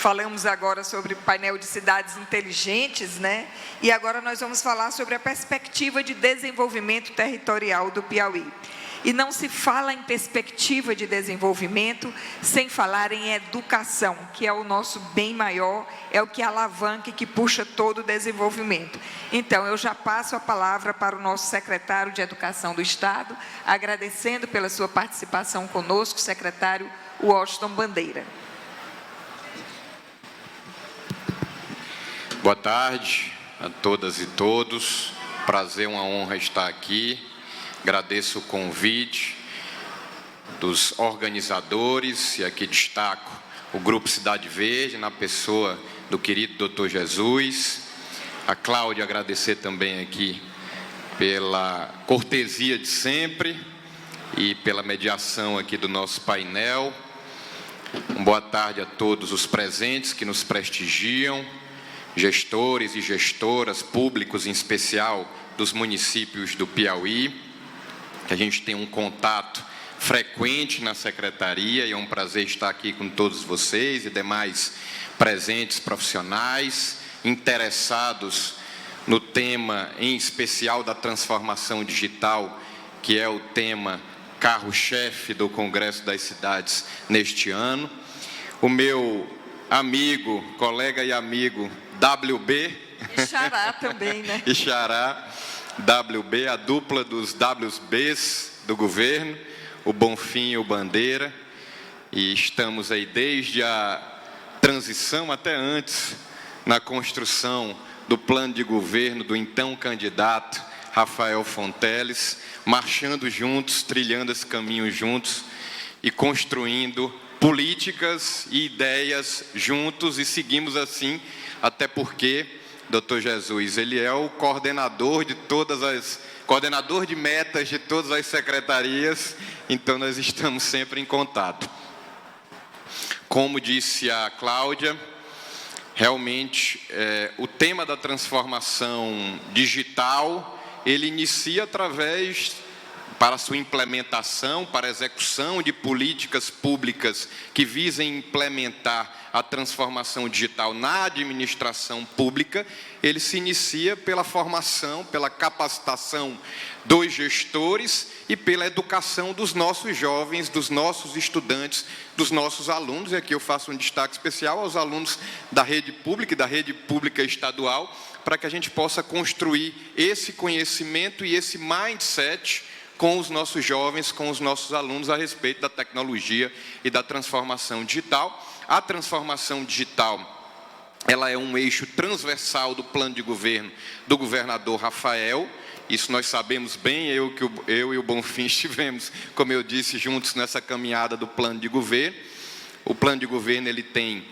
Falamos agora sobre o painel de cidades inteligentes, né? E agora nós vamos falar sobre a perspectiva de desenvolvimento territorial do Piauí. E não se fala em perspectiva de desenvolvimento sem falar em educação, que é o nosso bem maior, é o que alavanca e que puxa todo o desenvolvimento. Então, eu já passo a palavra para o nosso secretário de Educação do Estado, agradecendo pela sua participação conosco, secretário Washington Bandeira. Boa tarde a todas e todos. Prazer, uma honra estar aqui. Agradeço o convite dos organizadores e aqui destaco o Grupo Cidade Verde, na pessoa do querido Dr. Jesus. A Cláudia, agradecer também aqui pela cortesia de sempre e pela mediação aqui do nosso painel. Boa tarde a todos os presentes que nos prestigiam, gestores e gestoras públicos, em especial dos municípios do Piauí. A gente tem um contato frequente na secretaria e é um prazer estar aqui com todos vocês e demais presentes profissionais interessados no tema, em especial, da transformação digital, que é o tema carro-chefe do Congresso das Cidades neste ano. O meu amigo, colega e amigo WB. E Xará também, né? E Xará. WB, a dupla dos WBs do governo, o Bonfim e o Bandeira, e estamos aí desde a transição até antes, na construção do plano de governo do então candidato Rafael Fonteles, marchando juntos, trilhando esse caminho juntos e construindo políticas e ideias juntos, e seguimos assim, até porque Dr. Jesus, ele é o coordenador de metas de todas as secretarias, então nós estamos sempre em contato. Como disse a Cláudia, realmente o tema da transformação digital, ele inicia para sua implementação, para a execução de políticas públicas que visem implementar a transformação digital na administração pública, ele se inicia pela formação, pela capacitação dos gestores e pela educação dos nossos jovens, dos nossos estudantes, dos nossos alunos, e aqui eu faço um destaque especial aos alunos da rede pública e da rede pública estadual, para que a gente possa construir esse conhecimento e esse mindset com os nossos jovens, com os nossos alunos a respeito da tecnologia e da transformação digital. A transformação digital, ela é um eixo transversal do plano de governo do governador Rafael. Isso nós sabemos bem, eu e o Bonfim estivemos, como eu disse, juntos nessa caminhada do plano de governo. O plano de governo ele tem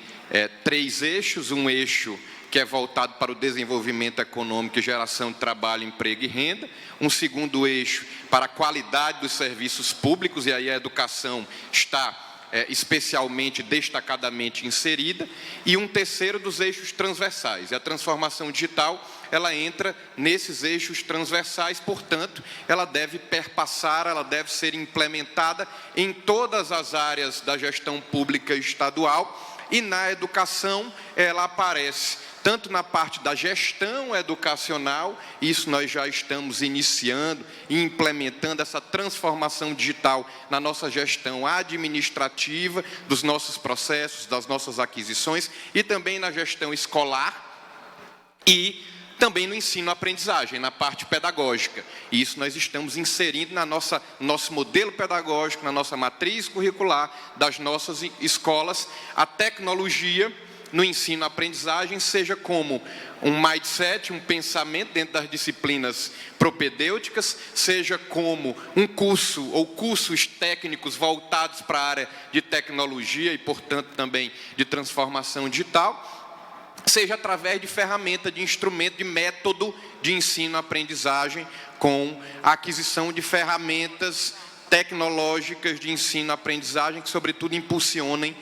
3 eixos, um eixo que é voltado para o desenvolvimento econômico e geração de trabalho, emprego e renda. Um segundo eixo para a qualidade dos serviços públicos, e aí a educação está especialmente, destacadamente inserida. E um terceiro dos eixos transversais. E a transformação digital, ela entra nesses eixos transversais, portanto, ela deve perpassar, ela deve ser implementada em todas as áreas da gestão pública estadual. E na educação, ela aparece tanto na parte da gestão educacional, isso nós já estamos iniciando e implementando essa transformação digital na nossa gestão administrativa, dos nossos processos, das nossas aquisições, e também na gestão escolar e também no ensino-aprendizagem, na parte pedagógica. E isso nós estamos inserindo na nosso modelo pedagógico, na nossa matriz curricular das nossas escolas, a tecnologia no ensino-aprendizagem, seja como um mindset, um pensamento dentro das disciplinas propedêuticas, seja como um curso ou cursos técnicos voltados para a área de tecnologia e, portanto, também de transformação digital, seja através de ferramenta, de instrumento, de método de ensino-aprendizagem, com a aquisição de ferramentas tecnológicas de ensino-aprendizagem que, sobretudo, impulsionem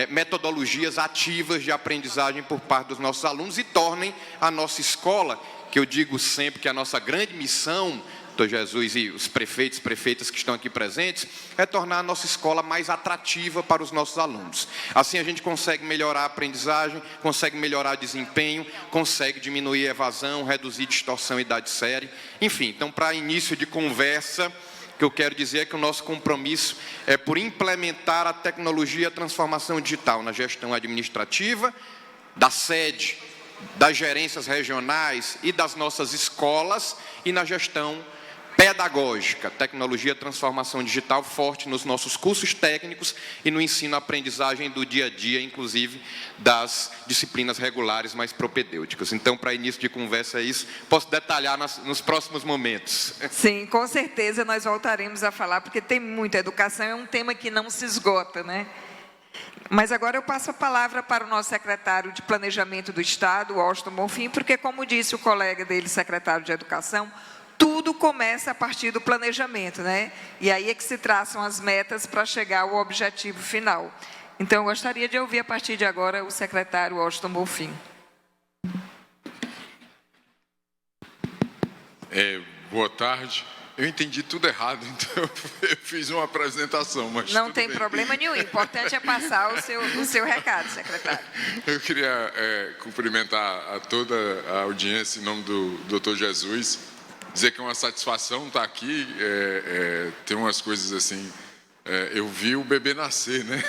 metodologias ativas de aprendizagem por parte dos nossos alunos e tornem a nossa escola, que eu digo sempre que a nossa grande missão doutor Jesus e os prefeitos, prefeitas que estão aqui presentes, é tornar a nossa escola mais atrativa para os nossos alunos. Assim a gente consegue melhorar a aprendizagem, consegue melhorar o desempenho, consegue diminuir a evasão, reduzir distorção e idade série. Enfim, então para início de conversa, o que eu quero dizer é que o nosso compromisso é por implementar a tecnologia e a transformação digital na gestão administrativa, da sede, das gerências regionais e das nossas escolas e na gestão pedagógica, tecnologia, transformação digital forte nos nossos cursos técnicos e no ensino-aprendizagem do dia a dia, inclusive das disciplinas regulares mais propedêuticas. Então, para início de conversa é isso, posso detalhar nos próximos momentos. Sim, com certeza nós voltaremos a falar, porque tem muita educação, é um tema que não se esgota, né? Mas agora eu passo a palavra para o nosso secretário de Planejamento do Estado, Washington Bonfim, porque, como disse o colega dele, secretário de Educação, tudo começa a partir do planejamento, né? E aí é que se traçam as metas para chegar ao objetivo final. Então, eu gostaria de ouvir, a partir de agora, o secretário Washington Bonfim. Boa tarde. Eu entendi tudo errado, então eu fiz uma apresentação, mas não tem problema nenhum, o importante é passar o seu recado, secretário. Eu queria cumprimentar a toda a audiência em nome do doutor Jesus, dizer que é uma satisfação estar aqui, tem umas coisas assim, eu vi o bebê nascer, né?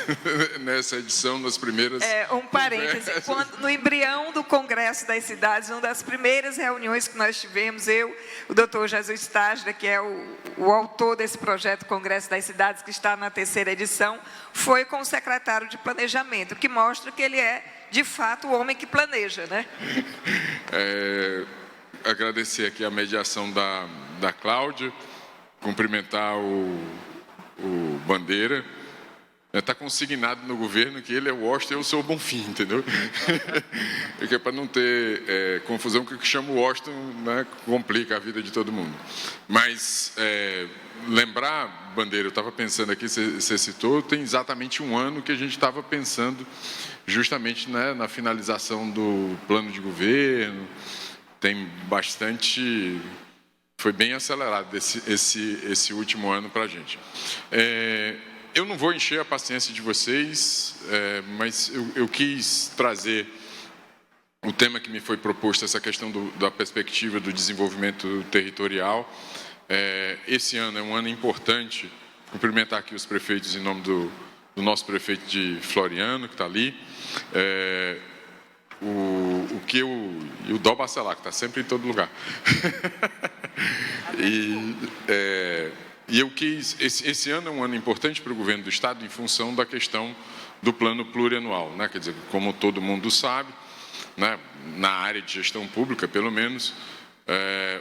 Nessa edição, nas primeiras... um parêntese, no embrião do Congresso das Cidades, uma das primeiras reuniões que nós tivemos, o doutor Jesus Tásdra, que é o autor desse projeto Congresso das Cidades, que está na 3ª edição, foi com o secretário de Planejamento, que mostra que ele é, de fato, o homem que planeja, né? Agradecer aqui a mediação da Cláudia, cumprimentar o Bandeira. Está consignado no governo que ele é o Washington e eu sou o Bonfim, entendeu? Porque para não ter confusão, que chama o Washington, né, complica a vida de todo mundo. Mas lembrar, Bandeira, eu estava pensando aqui, você citou, tem exatamente um ano que a gente estava pensando justamente, né, na finalização do plano de governo. Tem bastante... Foi bem acelerado esse último ano para a gente. Eu não vou encher a paciência de vocês, mas eu quis trazer o tema que me foi proposto, essa questão da perspectiva do desenvolvimento territorial. Esse ano é um ano importante. Cumprimentar aqui os prefeitos em nome do nosso prefeito de Floriano, que está ali. E o Dó Bacelar, que está sempre em todo lugar. E eu quis... Esse ano é um ano importante para o governo do Estado em função da questão do plano plurianual, né? Quer dizer, como todo mundo sabe, né, na área de gestão pública, pelo menos,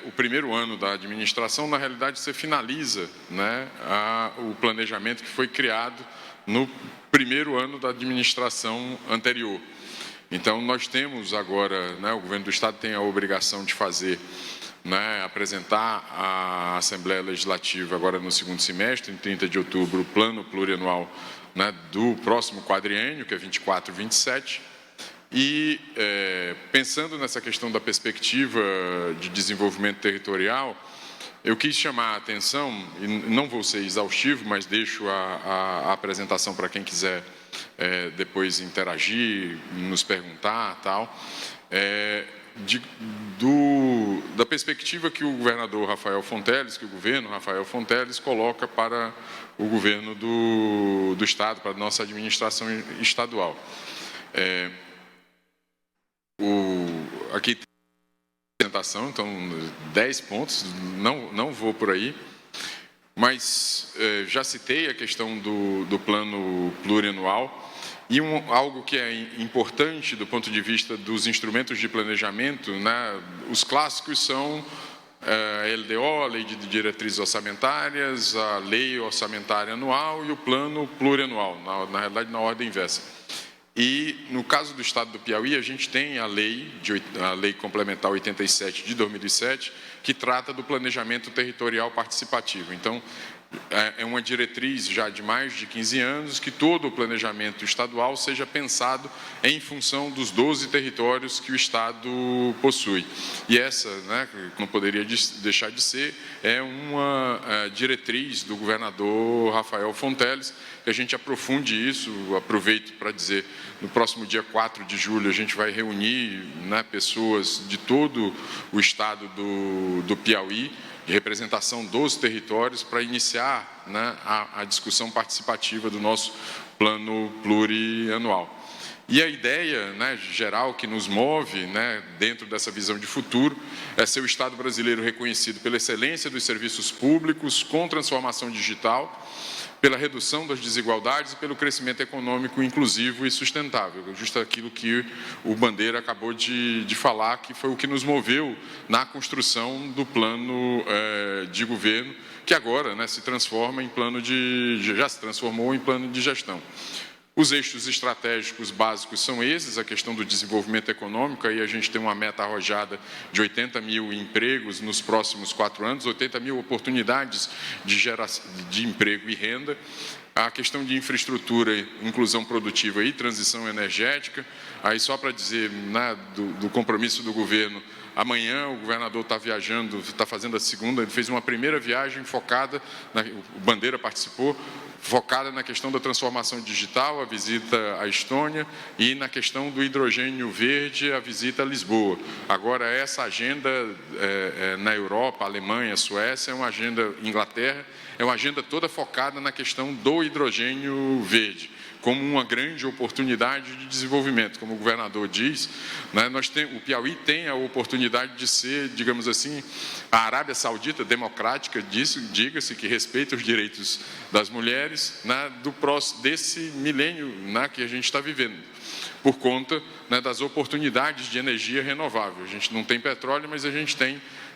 o primeiro ano da administração, na realidade, você finaliza, né, o planejamento que foi criado no primeiro ano da administração anterior. Então, nós temos agora, né, o governo do Estado tem a obrigação de fazer, né, apresentar à Assembleia Legislativa, agora no 2º semestre, em 30 de outubro, o plano plurianual, né, do próximo quadriênio, que é 24-27, e pensando nessa questão da perspectiva de desenvolvimento territorial, eu quis chamar a atenção, e não vou ser exaustivo, mas deixo a apresentação para quem quiser depois interagir, nos perguntar, tal, da perspectiva que o governador Rafael Fonteles, que o governo Rafael Fonteles coloca para o governo do Estado, para a nossa administração estadual. Aqui tem a apresentação, então 10 pontos, não vou por aí, mas já citei a questão do plano plurianual. E algo que é importante do ponto de vista dos instrumentos de planejamento, né, os clássicos são a LDO, a Lei de Diretrizes Orçamentárias, a Lei Orçamentária Anual e o Plano Plurianual, na realidade na ordem inversa. E no caso do Estado do Piauí, a gente tem a Lei Complementar 87 de 2007, que trata do planejamento territorial participativo. Então, é uma diretriz já de mais de 15 anos que todo o planejamento estadual seja pensado em função dos 12 territórios que o Estado possui. E essa, né, não poderia deixar de ser, é uma diretriz do governador Rafael Fonteles, que a gente aprofunde isso. Aproveito para dizer, no próximo dia 4 de julho a gente vai reunir, né, pessoas de todo o estado do Piauí, de representação dos territórios, para iniciar, né, a discussão participativa do nosso plano plurianual. E a ideia, né, geral que nos move, né, dentro dessa visão de futuro é ser o Estado brasileiro reconhecido pela excelência dos serviços públicos, com transformação digital, pela redução das desigualdades e pelo crescimento econômico inclusivo e sustentável. Justo aquilo que o Bandeira acabou de falar, que foi o que nos moveu na construção do plano de governo, que agora, né, se transforma em plano já se transformou em plano de gestão. Os eixos estratégicos básicos são esses: a questão do desenvolvimento econômico. Aí a gente tem uma meta arrojada de 80 mil empregos nos próximos 4 anos, 80 mil oportunidades de emprego e renda. A questão de infraestrutura, inclusão produtiva e transição energética. Aí só para dizer, né, do compromisso do governo, amanhã o governador está viajando, está fazendo a segunda, ele fez uma primeira viagem focada, o Bandeira participou, focada na questão da transformação digital, a visita à Estônia, e na questão do hidrogênio verde, a visita a Lisboa. Agora, essa agenda na Europa, Alemanha, Suécia, é uma agenda, Inglaterra, é uma agenda toda focada na questão do hidrogênio verde, como uma grande oportunidade de desenvolvimento. Como o governador diz, né, o Piauí tem a oportunidade de ser, digamos assim, a Arábia Saudita democrática, diga-se, que respeita os direitos das mulheres, né, desse milênio, né, que a gente está vivendo, por conta, né, das oportunidades de energia renovável. A gente não tem petróleo, mas a gente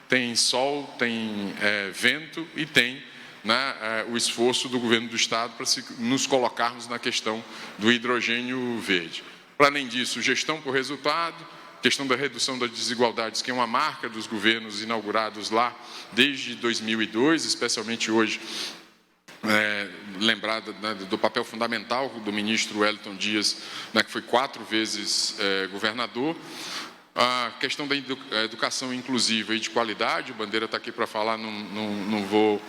tem sol, tem vento e tem, né, o esforço do governo do Estado para nos colocarmos na questão do hidrogênio verde. Para além disso, gestão por resultado, questão da redução das desigualdades, que é uma marca dos governos inaugurados lá desde 2002, especialmente hoje, lembrada, né, do papel fundamental do ministro Wellington Dias, né, que foi 4 vezes governador. A questão da educação inclusiva e de qualidade, o Bandeira está aqui para falar, não vou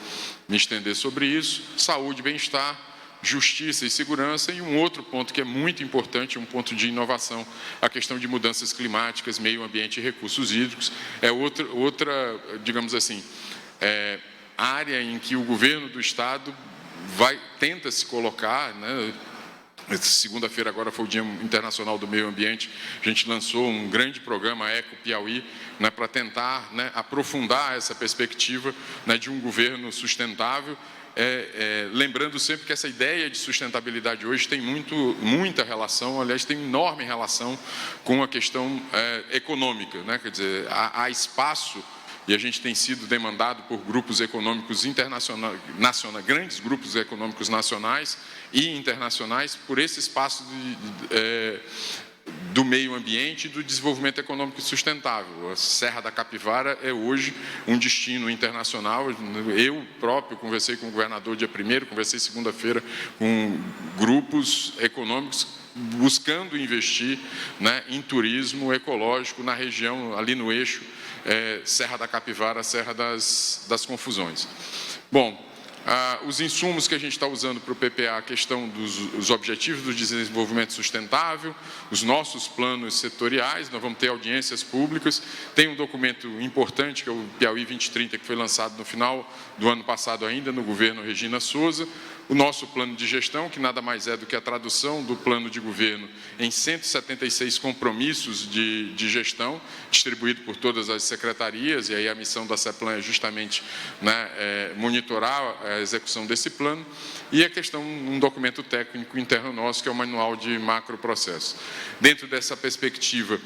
me estender sobre isso. Saúde, bem-estar, justiça e segurança. E um outro ponto que é muito importante, um ponto de inovação, a questão de mudanças climáticas, meio ambiente e recursos hídricos. É outra, digamos assim, área em que o governo do Estado tenta se colocar, né? Segunda-feira agora foi o Dia Internacional do Meio Ambiente, a gente lançou um grande programa Eco Piauí, né, para tentar, né, aprofundar essa perspectiva, né, de um governo sustentável, lembrando sempre que essa ideia de sustentabilidade hoje tem muita relação, aliás, tem enorme relação com a questão econômica, né? Quer dizer, há espaço, e a gente tem sido demandado por grupos econômicos internacionais, grandes grupos econômicos nacionais e internacionais, por esse espaço do meio ambiente e do desenvolvimento econômico sustentável. A Serra da Capivara é hoje um destino internacional. Eu próprio conversei com o governador dia 1º, conversei segunda-feira com grupos econômicos buscando investir, né, em turismo ecológico na região, ali no eixo Serra da Capivara, Serra das Confusões. Bom, os insumos que a gente está usando para o PPA, a questão dos objetivos do desenvolvimento sustentável, os nossos planos setoriais, nós vamos ter audiências públicas, tem um documento importante, que é o Piauí 2030, que foi lançado no final do ano passado ainda, no governo Regina Souza, o nosso plano de gestão, que nada mais é do que a tradução do plano de governo em 176 compromissos de gestão, distribuído por todas as secretarias, e aí a missão da CEPLAN é justamente, né, monitorar a execução desse plano, e a questão, um documento técnico interno nosso, que é o Manual de Macroprocessos. Dentro dessa perspectiva,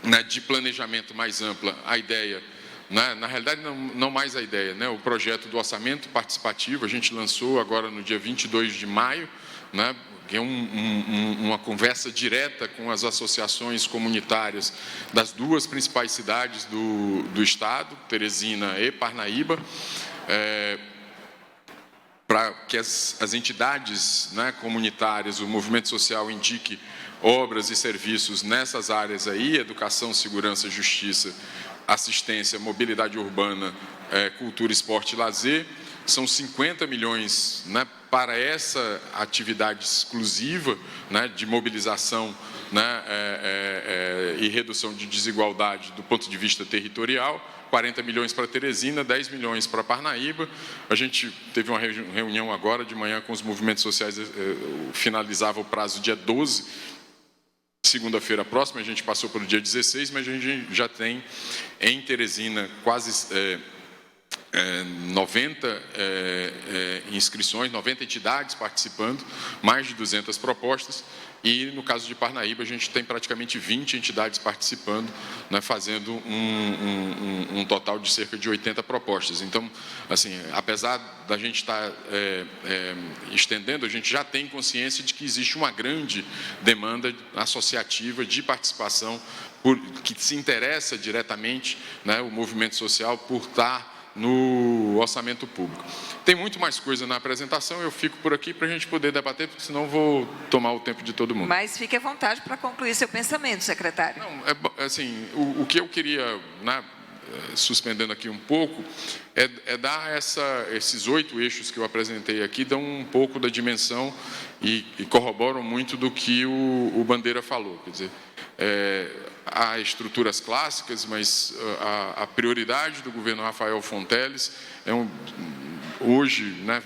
né, de planejamento mais ampla, a ideia, na realidade, não mais a ideia, né? O projeto do orçamento participativo, a gente lançou agora no dia 22 de maio, né? Que é uma conversa direta com as associações comunitárias das 2 principais cidades do Estado, Teresina e Parnaíba, para que as entidades, né, comunitárias, o movimento social indique obras e serviços nessas áreas aí, educação, segurança, justiça, assistência, mobilidade urbana, cultura, esporte e lazer. São 50 milhões, né, para essa atividade exclusiva, né, de mobilização, né, e redução de desigualdade do ponto de vista territorial. 40 milhões para Teresina, 10 milhões para Parnaíba. A gente teve uma reunião agora de manhã com os movimentos sociais, finalizava o prazo dia 12, segunda-feira próxima, a gente passou pelo dia 16, mas a gente já tem em Teresina quase 90 inscrições, 90 entidades participando, mais de 200 propostas, e no caso de Parnaíba a gente tem praticamente 20 entidades participando, né, fazendo um total de cerca de 80 propostas. Então, assim, apesar da gente estar estendendo, a gente já tem consciência de que existe uma grande demanda associativa de participação, que se interessa diretamente, né, o movimento social por estar no orçamento público. Tem muito mais coisa na apresentação, eu fico por aqui para a gente poder debater, porque senão vou tomar o tempo de todo mundo. Mas fique à vontade para concluir seu pensamento, secretário. Não, assim, o que eu queria, né, suspendendo aqui um pouco, é dar esses 8 eixos que eu apresentei aqui, dão um pouco da dimensão e corroboram muito do que o Bandeira falou. Quer dizer, há estruturas clássicas, mas a prioridade do governo Rafael Fonteles hoje, né,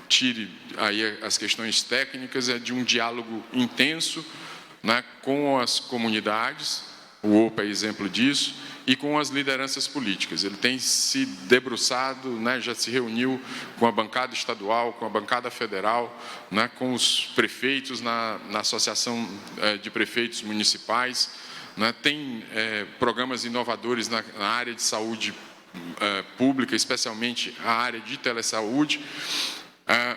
tire aí as questões técnicas, é de um diálogo intenso, né, com as comunidades, o OPA é exemplo disso, e com as lideranças políticas. Ele tem se debruçado, né, já se reuniu com a bancada estadual, com a bancada federal, né, com os prefeitos na Associação de Prefeitos Municipais, né, tem programas inovadores na área de saúde pública, especialmente a área de telesaúde,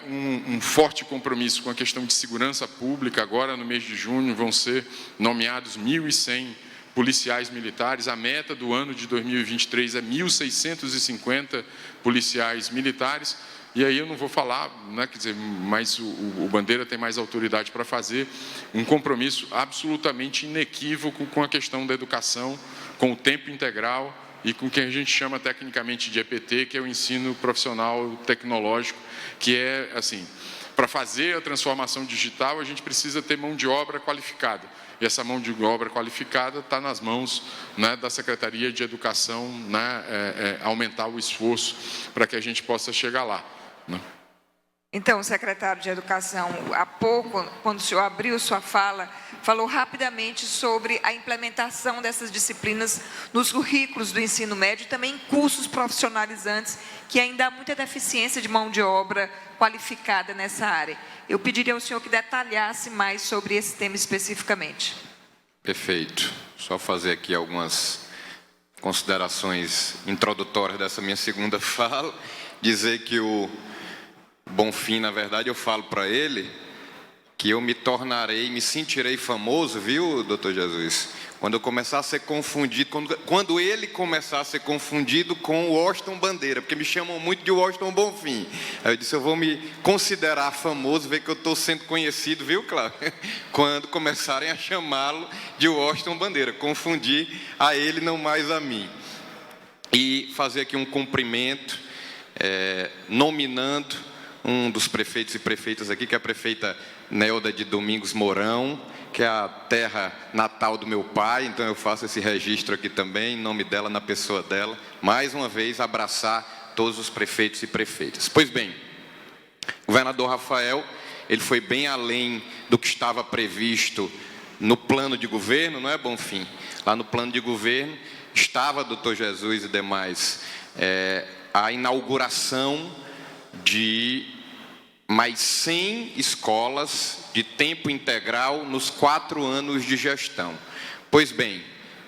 um forte compromisso com a questão de segurança pública. Agora, no mês de junho, vão ser nomeados 1.100 policiais militares. A meta do ano de 2023 é 1.650 policiais militares. E aí eu não vou falar, né, quer dizer, mas o Bandeira tem mais autoridade para fazer um compromisso absolutamente inequívoco com a questão da educação, com o tempo integral e com o que a gente chama tecnicamente de EPT, que é o ensino profissional tecnológico, que é, assim, para fazer a transformação digital, a gente precisa ter mão de obra qualificada. E essa mão de obra qualificada está nas mãos, né, da Secretaria de Educação, né, aumentar o esforço para que a gente possa chegar lá, né? Então, secretário de Educação, há pouco, quando o senhor abriu sua fala, falou rapidamente sobre a implementação dessas disciplinas nos currículos do ensino médio e também em cursos profissionalizantes, que ainda há muita deficiência de mão de obra qualificada nessa área. Eu pediria ao senhor que detalhasse mais sobre esse tema especificamente. Perfeito. Só fazer aqui algumas considerações introdutórias dessa minha segunda fala. Dizer que o Bonfim, na verdade, eu falo para ele que eu me sentirei famoso, viu, doutor Jesus? Quando eu começar a ser confundido, quando ele começar a ser confundido com o Washington Bandeira, porque me chamam muito de Washington Bonfim. Aí eu disse, eu vou me considerar famoso, ver que eu estou sendo conhecido, viu, Cláudio? Quando começarem a chamá-lo de Washington Bandeira, confundir a ele, não mais a mim. E fazer aqui um cumprimento, nominando um dos prefeitos e prefeitas aqui, que é a prefeita Nelda de Domingos Mourão, que é a terra natal do meu pai, então eu faço esse registro aqui também, em nome dela, na pessoa dela, mais uma vez abraçar todos os prefeitos e prefeitas. Pois bem, o governador Rafael, ele foi bem além do que estava previsto no plano de governo, não é, Bonfim? Lá no plano de governo estava, doutor Jesus e demais, a inauguração de mais 100 escolas de tempo integral nos 4 anos de gestão. Pois bem,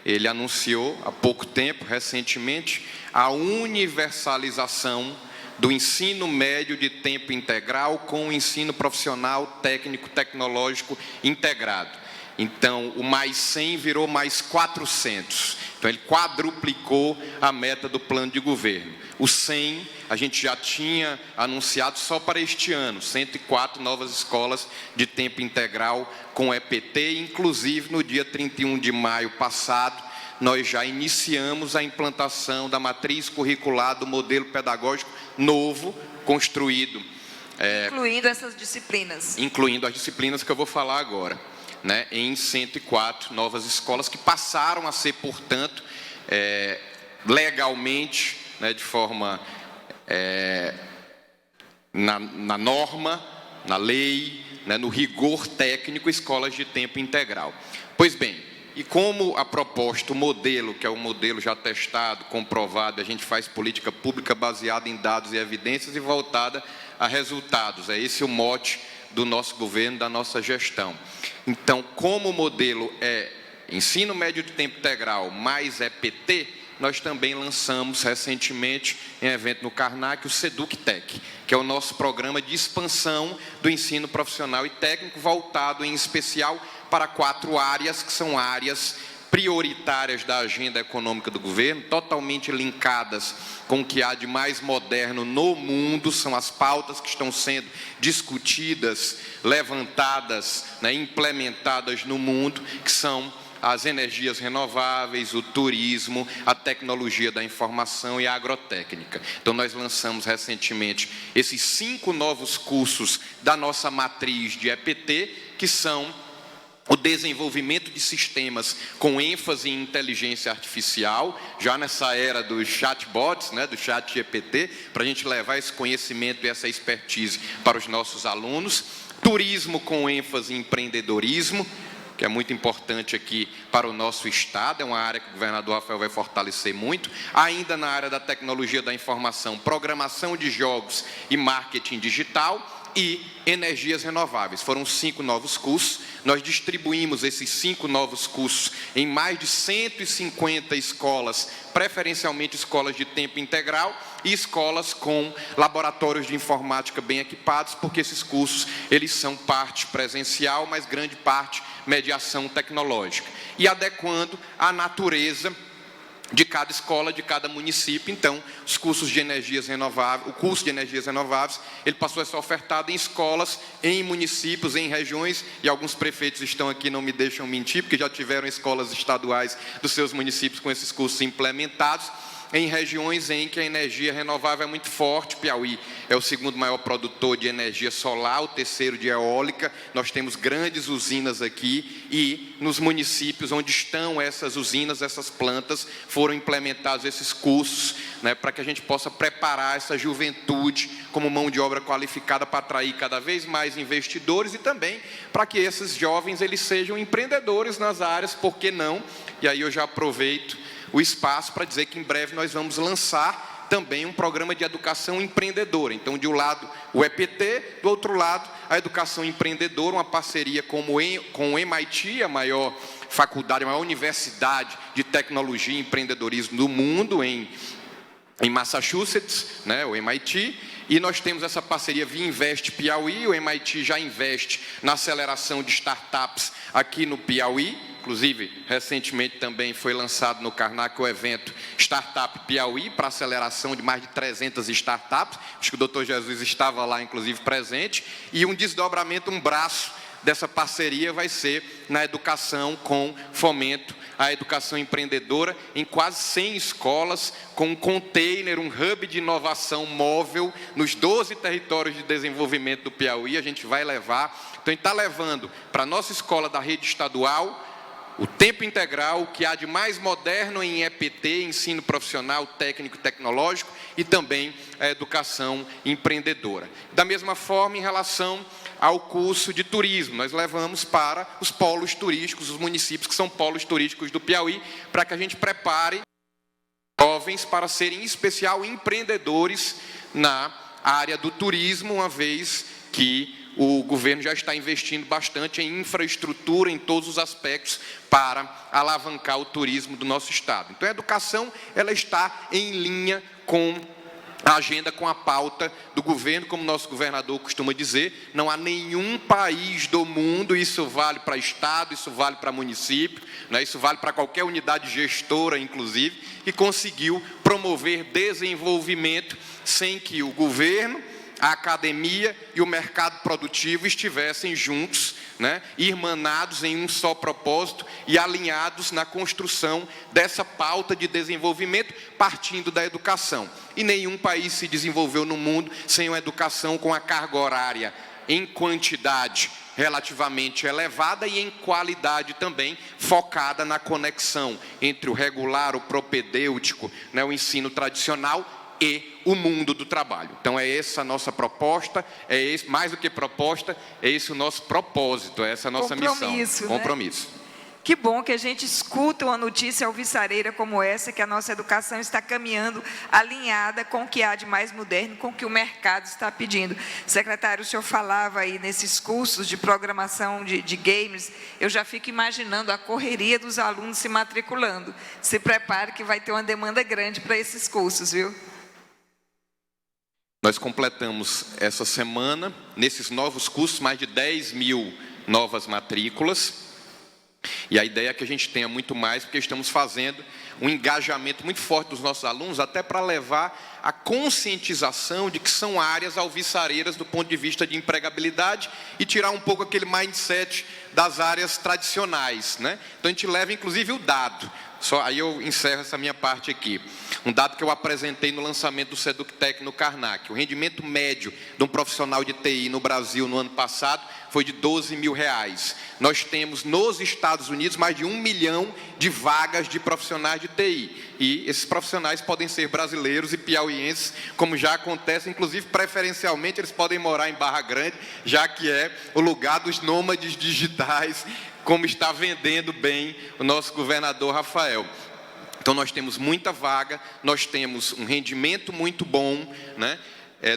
ele anunciou há pouco tempo, recentemente, a universalização do ensino médio de tempo integral com o ensino profissional técnico-tecnológico integrado. Então, o mais 100 virou mais 400. Então, ele quadruplicou a meta do plano de governo. O 100, a gente já tinha anunciado só para este ano, 104 novas escolas de tempo integral com EPT, inclusive no dia 31 de maio passado, nós já iniciamos a implantação da matriz curricular do modelo pedagógico novo, construído. Incluindo essas disciplinas. Incluindo as disciplinas que eu vou falar agora, né, em 104 novas escolas que passaram a ser, portanto, legalmente, né, de forma na norma, na lei, né, no rigor técnico, escolas de tempo integral. Pois bem, e como a proposta, o modelo, que é um modelo já testado, comprovado, a gente faz política pública baseada em dados e evidências e voltada a resultados. É esse o mote do nosso governo, da nossa gestão. Então, como o modelo é ensino médio de tempo integral mais EPT, nós também lançamos recentemente, em evento no Karnak, o SEDUC-TEC, que é o nosso programa de expansão do ensino profissional e técnico, voltado em especial para 4 áreas, que são áreas prioritárias da agenda econômica do governo, totalmente linkadas com o que há de mais moderno no mundo, são as pautas que estão sendo discutidas, levantadas, né, implementadas no mundo, que são as energias renováveis, o turismo, a tecnologia da informação e a agrotécnica. Então, nós lançamos recentemente esses 5 novos cursos da nossa matriz de EPT, que são o desenvolvimento de sistemas com ênfase em inteligência artificial, já nessa era dos chatbots, né, do chat GPT, para a gente levar esse conhecimento e essa expertise para os nossos alunos. Turismo com ênfase em empreendedorismo, que é muito importante aqui para o nosso Estado, é uma área que o governador Rafael vai fortalecer muito. Ainda na área da tecnologia da informação, programação de jogos e marketing digital e energias renováveis. Foram 5 novos cursos. Nós distribuímos esses 5 novos cursos em mais de 150 escolas, preferencialmente escolas de tempo integral e escolas com laboratórios de informática bem equipados, porque esses cursos, eles são parte presencial, mas grande parte mediação tecnológica, e adequando à natureza de cada escola, de cada município. Então, os cursos de energias renováveis, o curso de energias renováveis, ele passou a ser ofertado em escolas, em municípios, em regiões, e alguns prefeitos estão aqui, não me deixam mentir, porque já tiveram escolas estaduais dos seus municípios com esses cursos implementados, em regiões em que a energia renovável é muito forte. Piauí é o segundo maior produtor de energia solar, o terceiro de eólica. Nós temos grandes usinas aqui, e nos municípios onde estão essas usinas, essas plantas, foram implementados esses cursos, né, para que a gente possa preparar essa juventude como mão de obra qualificada para atrair cada vez mais investidores, e também para que esses jovens eles sejam empreendedores nas áreas, por que não? E aí eu já aproveito o espaço para dizer que em breve nós vamos lançar também um programa de educação empreendedora. Então, de um lado, o EPT, do outro lado, a educação empreendedora, uma parceria com o MIT, a maior faculdade, a maior universidade de tecnologia e empreendedorismo do mundo, em Massachusetts, né, o MIT, e nós temos essa parceria via Invest Piauí. O MIT já investe na aceleração de startups aqui no Piauí. Inclusive, recentemente também foi lançado no Karnak o evento Startup Piauí, para aceleração de mais de 300 startups. Acho que o Dr. Jesus estava lá, inclusive, presente. E um desdobramento, um braço dessa parceria vai ser na educação com fomento à educação empreendedora, em quase 100 escolas, com um container, um hub de inovação móvel nos 12 territórios de desenvolvimento do Piauí. A gente vai levar, então a gente está levando para a nossa escola da rede estadual o tempo integral, o que há de mais moderno em EPT, ensino profissional, técnico e tecnológico, e também a educação empreendedora. Da mesma forma, em relação ao curso de turismo, nós levamos para os polos turísticos, os municípios que são polos turísticos do Piauí, para que a gente prepare jovens para serem, em especial, empreendedores na área do turismo, uma vez que o governo já está investindo bastante em infraestrutura, em todos os aspectos, para alavancar o turismo do nosso estado. Então, a educação ela está em linha com a agenda com a pauta do governo, como nosso governador costuma dizer, não há nenhum país do mundo, isso vale para estado, isso vale para município, né, isso vale para qualquer unidade gestora, inclusive, que conseguiu promover desenvolvimento sem que o governo, a academia e o mercado produtivo estivessem juntos, né, irmanados em um só propósito e alinhados na construção dessa pauta de desenvolvimento, partindo da educação. E nenhum país se desenvolveu no mundo sem uma educação com a carga horária em quantidade relativamente elevada e em qualidade também, focada na conexão entre o regular, o propedêutico, né, o ensino tradicional e o mundo do trabalho. Então é essa a nossa proposta, é esse, mais do que proposta, é esse o nosso propósito, é essa a nossa missão. Compromisso. Né? Que bom que a gente escuta uma notícia alvissareira como essa, que a nossa educação está caminhando alinhada com o que há de mais moderno, com o que o mercado está pedindo. Secretário, o senhor falava aí nesses cursos de programação de games, eu já fico imaginando a correria dos alunos se matriculando. Se prepare que vai ter uma demanda grande para esses cursos, viu? Nós completamos essa semana, nesses novos cursos, mais de 10 mil novas matrículas. E a ideia é que a gente tenha muito mais, porque estamos fazendo um engajamento muito forte dos nossos alunos, até para levar a conscientização de que são áreas alvissareiras do ponto de vista de empregabilidade e tirar um pouco aquele mindset das áreas tradicionais, né? Então a gente leva inclusive o dado. Aí eu encerro essa minha parte aqui. Um dado que eu apresentei no lançamento do SEDUCTEC no Karnak. O rendimento médio de um profissional de TI no Brasil no ano passado foi de R$12 mil. Nós temos nos Estados Unidos mais de 1 milhão de vagas de profissionais de TI. E esses profissionais podem ser brasileiros e piauienses, como já acontece, inclusive preferencialmente eles podem morar em Barra Grande, já que é o lugar dos nômades digitais, como está vendendo bem o nosso governador Rafael. Então nós temos muita vaga, nós temos um rendimento muito bom, né?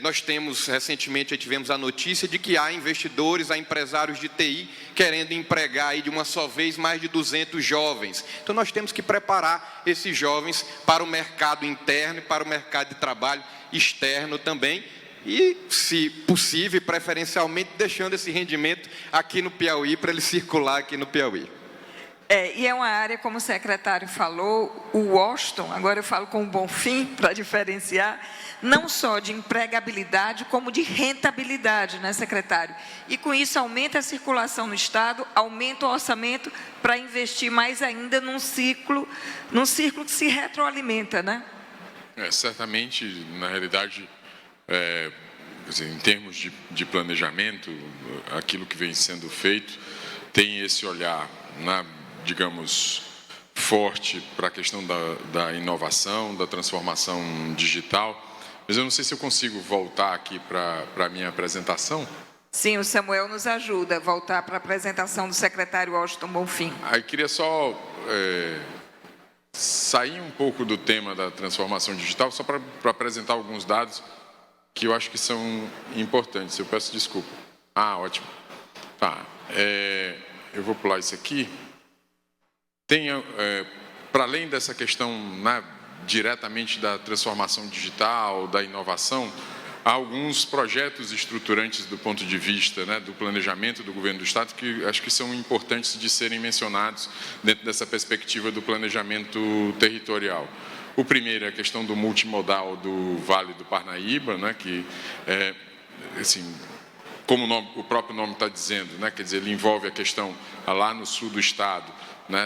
Nós temos, recentemente, tivemos a notícia de que há investidores, há empresários de TI querendo empregar aí de uma só vez mais de 200 jovens. Então nós temos que preparar esses jovens para o mercado interno e para o mercado de trabalho externo também. E, se possível, preferencialmente, deixando esse rendimento aqui no Piauí, para ele circular aqui no Piauí. E é uma área, como o secretário falou, o Washington, agora eu falo com o Bonfim, para diferenciar, não só de empregabilidade, como de rentabilidade, né, secretário? E com isso aumenta a circulação no Estado, aumenta o orçamento para investir mais ainda num ciclo que se retroalimenta, né? Certamente, na realidade, em termos de planejamento, aquilo que vem sendo feito tem esse olhar, digamos, forte para a questão da inovação, da transformação digital. Mas eu não sei se eu consigo voltar aqui para a minha apresentação. Sim, o Samuel nos ajuda a voltar para a apresentação do secretário Washington Bonfim. Aí queria só sair um pouco do tema da transformação digital, só para apresentar alguns dados que eu acho que são importantes. Eu peço desculpa. Ótimo. Tá. Eu vou pular isso aqui. Tem, para além dessa questão, diretamente da transformação digital, da inovação, há alguns projetos estruturantes do ponto de vista do planejamento do governo do Estado que acho que são importantes de serem mencionados dentro dessa perspectiva do planejamento territorial. O primeiro é a questão do multimodal do Vale do Parnaíba, que assim, como o próprio nome está dizendo, quer dizer, ele envolve a questão lá no sul do estado,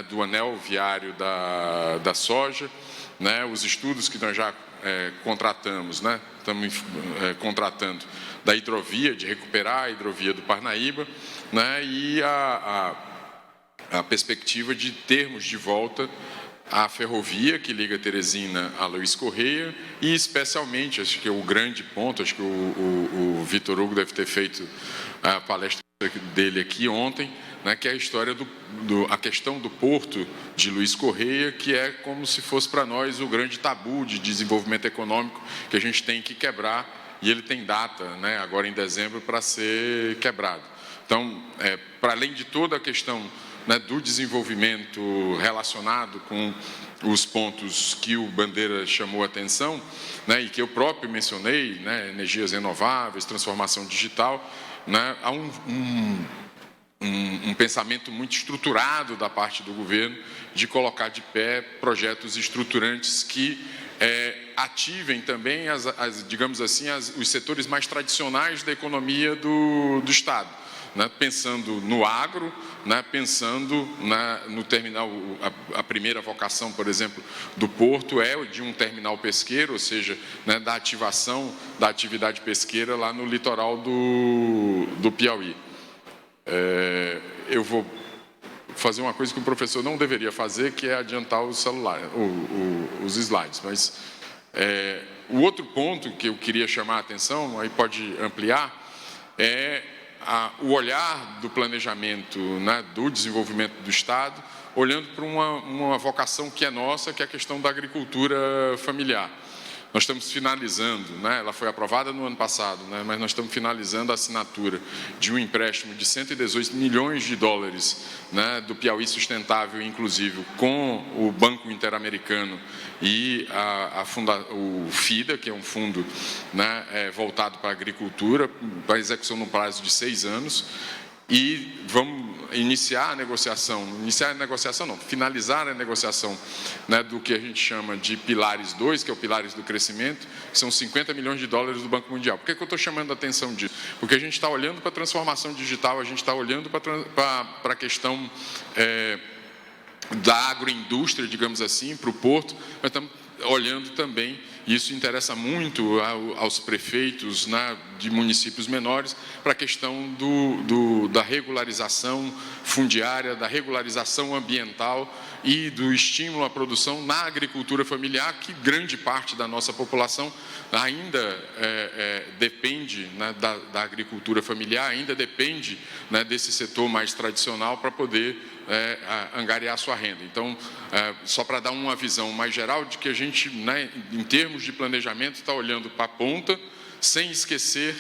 do anel viário da soja, os estudos que nós já contratamos, estamos contratando da hidrovia, de recuperar a hidrovia do Parnaíba, e a perspectiva de termos de volta a ferrovia que liga Teresina a Luiz Correia e, especialmente, acho que é o grande ponto, acho que o Vitor Hugo deve ter feito a palestra dele aqui ontem, que é a história a questão do porto de Luiz Correia, que é como se fosse para nós o grande tabu de desenvolvimento econômico que a gente tem que quebrar, e ele tem data, agora em dezembro, para ser quebrado. Então, para além de toda a questão né, do desenvolvimento relacionado com os pontos que o Bandeira chamou a atenção, né, e que eu próprio mencionei, né, energias renováveis, transformação digital, né, há um pensamento muito estruturado da parte do governo de colocar de pé projetos estruturantes que ativem também, digamos assim, os setores mais tradicionais da economia do Estado, né? Pensando no agro, né? Pensando no terminal, a primeira vocação, por exemplo, do Porto é de um terminal pesqueiro, ou seja, né, da ativação da atividade pesqueira lá no litoral do Piauí. Eu vou fazer uma coisa que o professor não deveria fazer, que é adiantar o celular, os slides. Mas o outro ponto que eu queria chamar a atenção, aí pode ampliar, é o olhar do planejamento, né, do desenvolvimento do Estado, olhando para uma vocação que é nossa, que é a questão da agricultura familiar. Nós estamos finalizando, né, ela foi aprovada no ano passado, né, mas nós estamos finalizando a assinatura de um empréstimo de 118 milhões de dólares, né, do Piauí Sustentável Inclusivo com o Banco Interamericano e o FIDA, que é um fundo, né, voltado para a agricultura, para execução no prazo de 6 anos. E vamos finalizar a negociação, né, do que a gente chama de Pilares 2, que é o Pilares do Crescimento, que são 50 milhões de dólares do Banco Mundial. Por que eu estou chamando a atenção disso? Porque a gente está olhando para a transformação digital, a gente está olhando para a questão da agroindústria, digamos assim, para o porto, mas estamos olhando também, e isso interessa muito aos prefeitos, né, de municípios menores, para a questão da regularização fundiária, da regularização ambiental e do estímulo à produção na agricultura familiar, que grande parte da nossa população ainda depende, né, da agricultura familiar, ainda depende, né, desse setor mais tradicional para poder angariar sua renda. Então, só para dar uma visão mais geral de que a gente, né, em termos de planejamento, está olhando para a ponta, sem esquecer,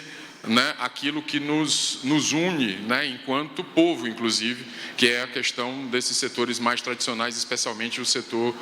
né, aquilo que nos une, né, enquanto povo, inclusive, que é a questão desses setores mais tradicionais, especialmente o setor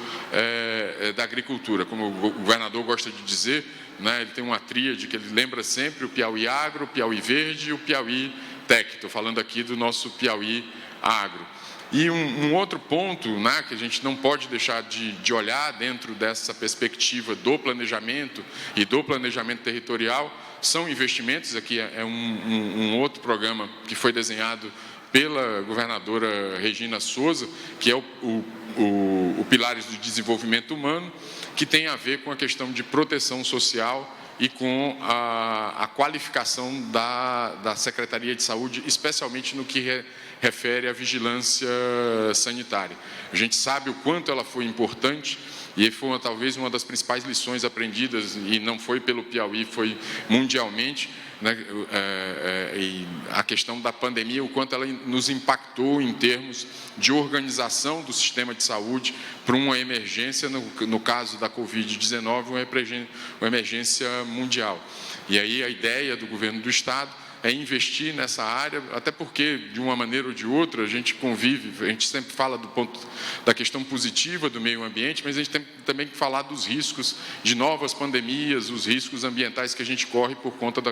da agricultura. Como o governador gosta de dizer, né, ele tem uma tríade que ele lembra sempre: o Piauí Agro, o Piauí Verde e o Piauí Tech. Estou falando aqui do nosso Piauí Agro. E um outro ponto, né, que a gente não pode deixar de olhar dentro dessa perspectiva do planejamento e do planejamento territorial são investimentos. Aqui é um outro programa que foi desenhado pela governadora Regina Souza, que é o Pilares do Desenvolvimento Humano, que tem a ver com a questão de proteção social e com a qualificação da Secretaria de Saúde, especialmente no que refere à vigilância sanitária. A gente sabe o quanto ela foi importante e foi talvez uma das principais lições aprendidas, e não foi pelo Piauí, foi mundialmente, né, e a questão da pandemia, o quanto ela nos impactou em termos de organização do sistema de saúde para uma emergência, no caso da Covid-19, uma emergência mundial. E aí a ideia do governo do Estado é investir nessa área, até porque, de uma maneira ou de outra, a gente convive, a gente sempre fala do ponto da questão positiva do meio ambiente, mas a gente tem também que falar dos riscos de novas pandemias, os riscos ambientais que a gente corre por conta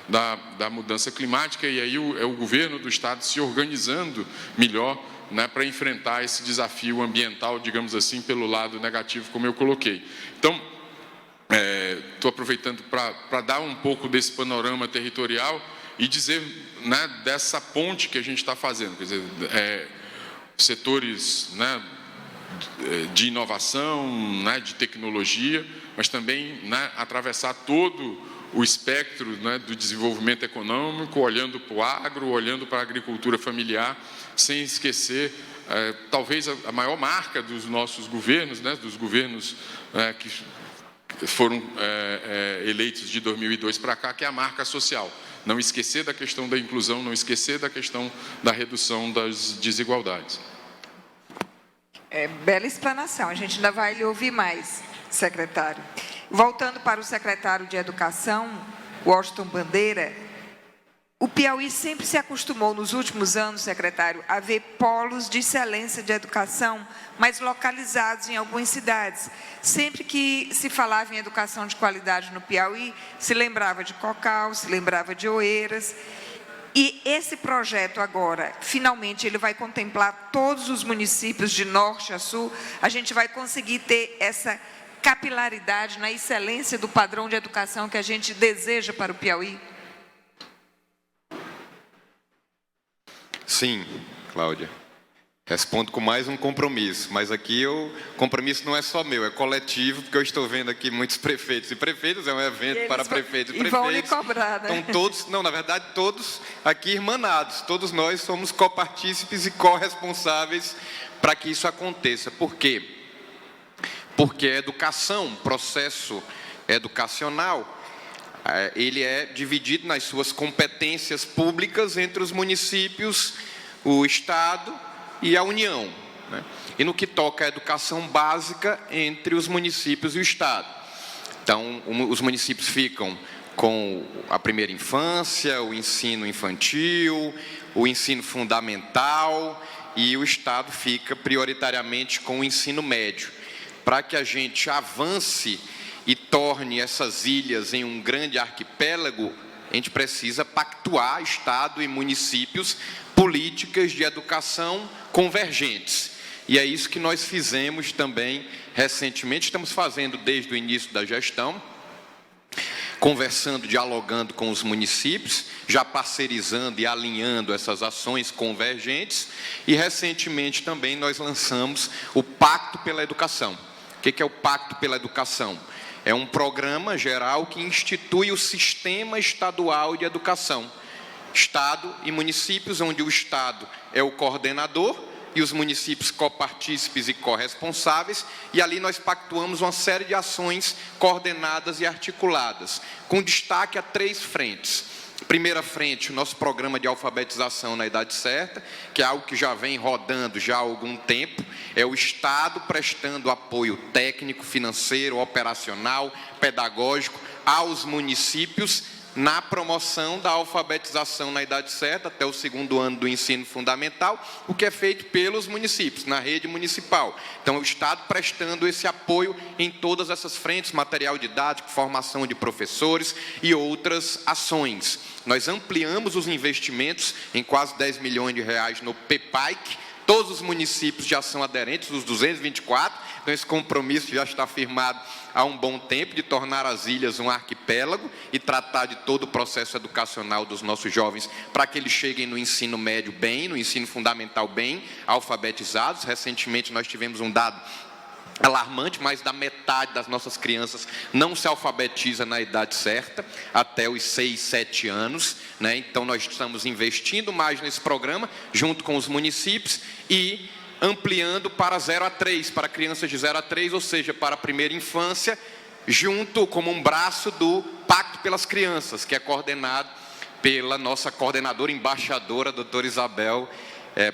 da mudança climática, e aí é o governo do Estado se organizando melhor, né, para enfrentar esse desafio ambiental, digamos assim, pelo lado negativo, como eu coloquei. Então, estou aproveitando para dar um pouco desse panorama territorial e dizer, né, dessa ponte que a gente está fazendo, quer dizer, setores, né, de inovação, né, de tecnologia, mas também, né, atravessar todo o espectro, né, do desenvolvimento econômico, olhando para o agro, olhando para a agricultura familiar, sem esquecer, talvez a maior marca dos nossos governos, né, dos governos que foram eleitos de 2002 para cá, que é a marca social. Não esquecer da questão da inclusão, não esquecer da questão da redução das desigualdades. Bela explanação, a gente ainda vai lhe ouvir mais, secretário. Voltando para o secretário de Educação, Washington Bandeira, O Piauí sempre se acostumou, nos últimos anos, secretário, a ver polos de excelência de educação, mas localizados em algumas cidades. Sempre que se falava em educação de qualidade no Piauí, se lembrava de Cocal, se lembrava de Oeiras. E esse projeto agora, finalmente, ele vai contemplar todos os municípios de norte a sul. A gente vai conseguir ter essa capilaridade na excelência do padrão de educação que a gente deseja para o Piauí? Sim, Cláudia. Respondo com mais um compromisso, mas aqui o compromisso não é só meu, é coletivo, porque eu estou vendo aqui muitos prefeitos e prefeitas, é um evento para prefeitos e prefeitos. Vão lhe cobrar, né? Então todos, não, na verdade todos aqui irmanados, todos nós somos copartícipes e corresponsáveis para que isso aconteça. Por quê? Porque a educação, processo educacional, ele é dividido nas suas competências públicas entre os municípios, o Estado e a União, né? E no que toca à educação básica, entre os municípios e o Estado. Então, os municípios ficam com a primeira infância, o ensino infantil, o ensino fundamental, e o Estado fica prioritariamente com o ensino médio. Para que a gente avance e torne essas ilhas em um grande arquipélago, a gente precisa pactuar, Estado e municípios, políticas de educação convergentes. E é isso que nós fizemos também recentemente, estamos fazendo desde o início da gestão, conversando, dialogando com os municípios, já parcerizando e alinhando essas ações convergentes, e recentemente também nós lançamos o Pacto pela Educação. O que é o Pacto pela Educação? É um programa geral que institui o Sistema Estadual de Educação. Estado e municípios, onde o Estado é o coordenador e os municípios copartícipes e corresponsáveis, e ali nós pactuamos uma série de ações coordenadas e articuladas, com destaque a 3 frentes. Primeira frente, o nosso programa de alfabetização na idade certa, que é algo que já vem rodando já há algum tempo, é o Estado prestando apoio técnico, financeiro, operacional, pedagógico aos municípios na promoção da alfabetização na idade certa, até o 2º ano do ensino fundamental, o que é feito pelos municípios, na rede municipal. Então, o Estado prestando esse apoio em todas essas frentes, material didático, formação de professores e outras ações. Nós ampliamos os investimentos em quase 10 milhões de reais no PEPAIC, todos os municípios já são aderentes, os 224, então esse compromisso já está firmado há um bom tempo, de tornar as ilhas um arquipélago e tratar de todo o processo educacional dos nossos jovens, para que eles cheguem no ensino médio bem, no ensino fundamental bem, alfabetizados. Recentemente nós tivemos um dado alarmante, mais da metade das nossas crianças não se alfabetiza na idade certa, até os 6, 7 anos, né? Então nós estamos investindo mais nesse programa, junto com os municípios, e ampliando para 0 a 3, para crianças de 0 a 3, ou seja, para a primeira infância, junto como um braço do Pacto pelas Crianças, que é coordenado pela nossa coordenadora embaixadora, doutora Isabel,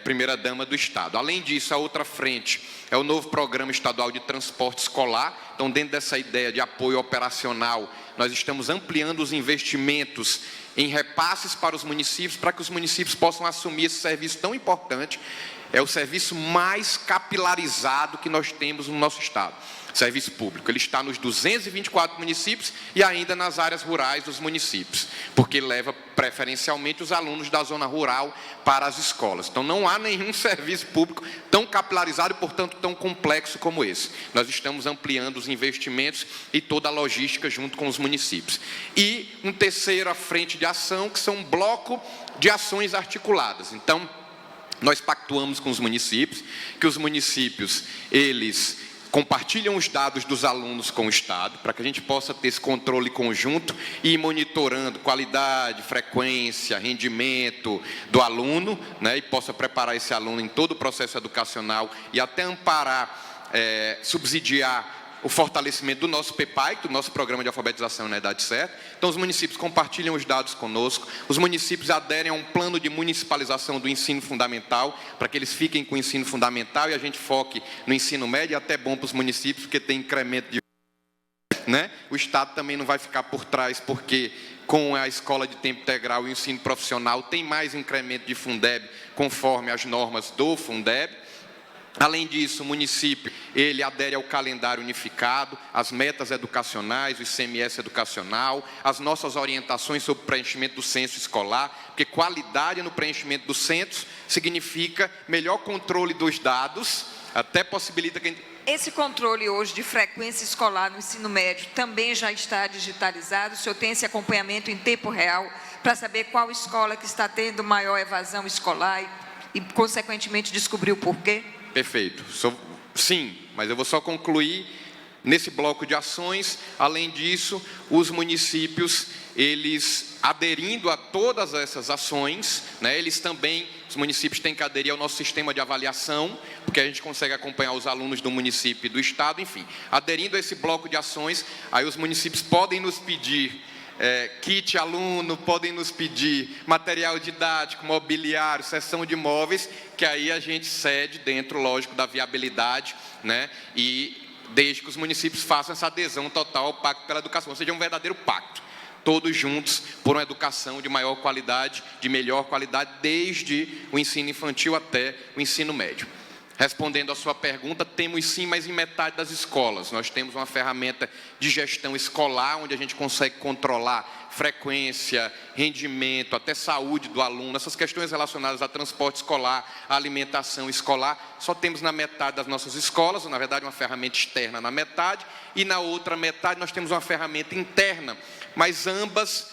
primeira-dama do Estado. Além disso, a outra frente é o novo Programa Estadual de Transporte Escolar. Então, dentro dessa ideia de apoio operacional, nós estamos ampliando os investimentos em repasses para os municípios, para que os municípios possam assumir esse serviço tão importante. É o serviço mais capilarizado que nós temos no nosso Estado, serviço público. Ele está nos 224 municípios e ainda nas áreas rurais dos municípios, porque leva preferencialmente os alunos da zona rural para as escolas. Então, não há nenhum serviço público tão capilarizado e, portanto, tão complexo como esse. Nós estamos ampliando os investimentos e toda a logística junto com os municípios. E uma terceira frente de ação, que são um bloco de ações articuladas. Então, nós pactuamos com os municípios, que os municípios, eles compartilham os dados dos alunos com o Estado, para que a gente possa ter esse controle conjunto e ir monitorando qualidade, frequência, rendimento do aluno, né, e possa preparar esse aluno em todo o processo educacional e até amparar, subsidiar o fortalecimento do nosso PEPAIC, do nosso Programa de Alfabetização na Idade Certa. Então, os municípios compartilham os dados conosco, os municípios aderem a um plano de municipalização do ensino fundamental, para que eles fiquem com o ensino fundamental e a gente foque no ensino médio. É até bom para os municípios, porque tem incremento de... né? O Estado também não vai ficar por trás, porque com a escola de tempo integral e o ensino profissional, tem mais incremento de Fundeb, conforme as normas do Fundeb. Além disso, o município, ele adere ao calendário unificado, as metas educacionais, o ICMS educacional, as nossas orientações sobre o preenchimento do censo escolar, porque qualidade no preenchimento do censo significa melhor controle dos dados, até possibilita que... Esse controle hoje de frequência escolar no ensino médio também já está digitalizado? O senhor tem esse acompanhamento em tempo real para saber qual escola que está tendo maior evasão escolar e consequentemente, descobrir o porquê? Perfeito. Sim, mas eu vou só concluir nesse bloco de ações. Além disso, os municípios, eles aderindo a todas essas ações, né, eles também, os municípios têm que aderir ao nosso sistema de avaliação, porque a gente consegue acompanhar os alunos do município e do estado, enfim. Aderindo a esse bloco de ações, aí os municípios podem nos pedir kit aluno, podem nos pedir material didático, mobiliário, seção de móveis, que aí a gente cede dentro, lógico, da viabilidade, né? E desde que os municípios façam essa adesão total ao Pacto pela Educação, ou seja, um verdadeiro pacto, todos juntos por uma educação de maior qualidade, de melhor qualidade, desde o ensino infantil até o ensino médio. Respondendo à sua pergunta, temos sim, mas em metade das escolas. Nós temos uma ferramenta de gestão escolar, onde a gente consegue controlar frequência, rendimento, até saúde do aluno, essas questões relacionadas a transporte escolar, a alimentação escolar, só temos na metade das nossas escolas, na verdade uma ferramenta externa na metade, e na outra metade nós temos uma ferramenta interna, mas ambas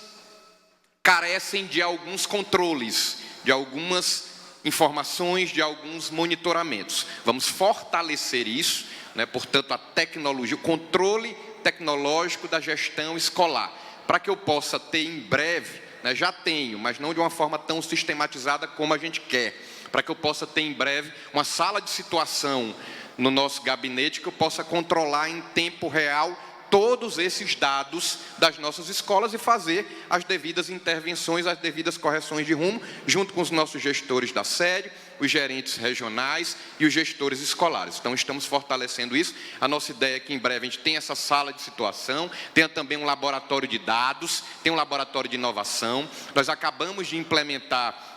carecem de alguns controles, de algumas informações, de alguns monitoramentos. Vamos fortalecer isso, né? Portanto, a tecnologia, o controle tecnológico da gestão escolar, para que eu possa ter em breve, né, já tenho, mas não de uma forma tão sistematizada como a gente quer, para que eu possa ter em breve uma sala de situação no nosso gabinete, que eu possa controlar em tempo real todos esses dados das nossas escolas e fazer as devidas intervenções, as devidas correções de rumo, junto com os nossos gestores da sede, os gerentes regionais e os gestores escolares. Então, estamos fortalecendo isso. A nossa ideia é que, em breve, a gente tenha essa sala de situação, tenha também um laboratório de dados, tenha um laboratório de inovação. Nós acabamos de implementar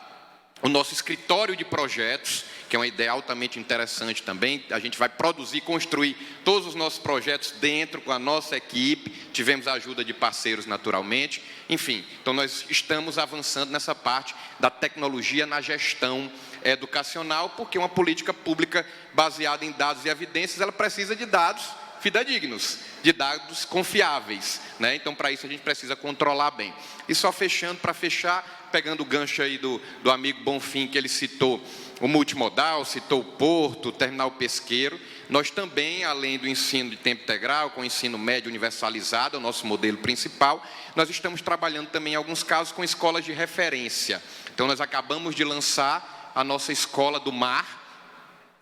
o nosso escritório de projetos, que é uma ideia altamente interessante também. A gente vai produzir, construir todos os nossos projetos dentro com a nossa equipe. Tivemos a ajuda de parceiros, naturalmente. Enfim, então nós estamos avançando nessa parte da tecnologia na gestão educacional, porque uma política pública baseada em dados e evidências, ela precisa de dados fidedignos, de dados confiáveis, né? Então, para isso, a gente precisa controlar bem. E só fechando, para fechar, pegando o gancho aí do amigo Bonfim, que ele citou o multimodal, citou o porto, o terminal pesqueiro, nós também, além do ensino de tempo integral, com o ensino médio universalizado, é o nosso modelo principal, nós estamos trabalhando também, em alguns casos, com escolas de referência. Então, nós acabamos de lançar a nossa Escola do Mar,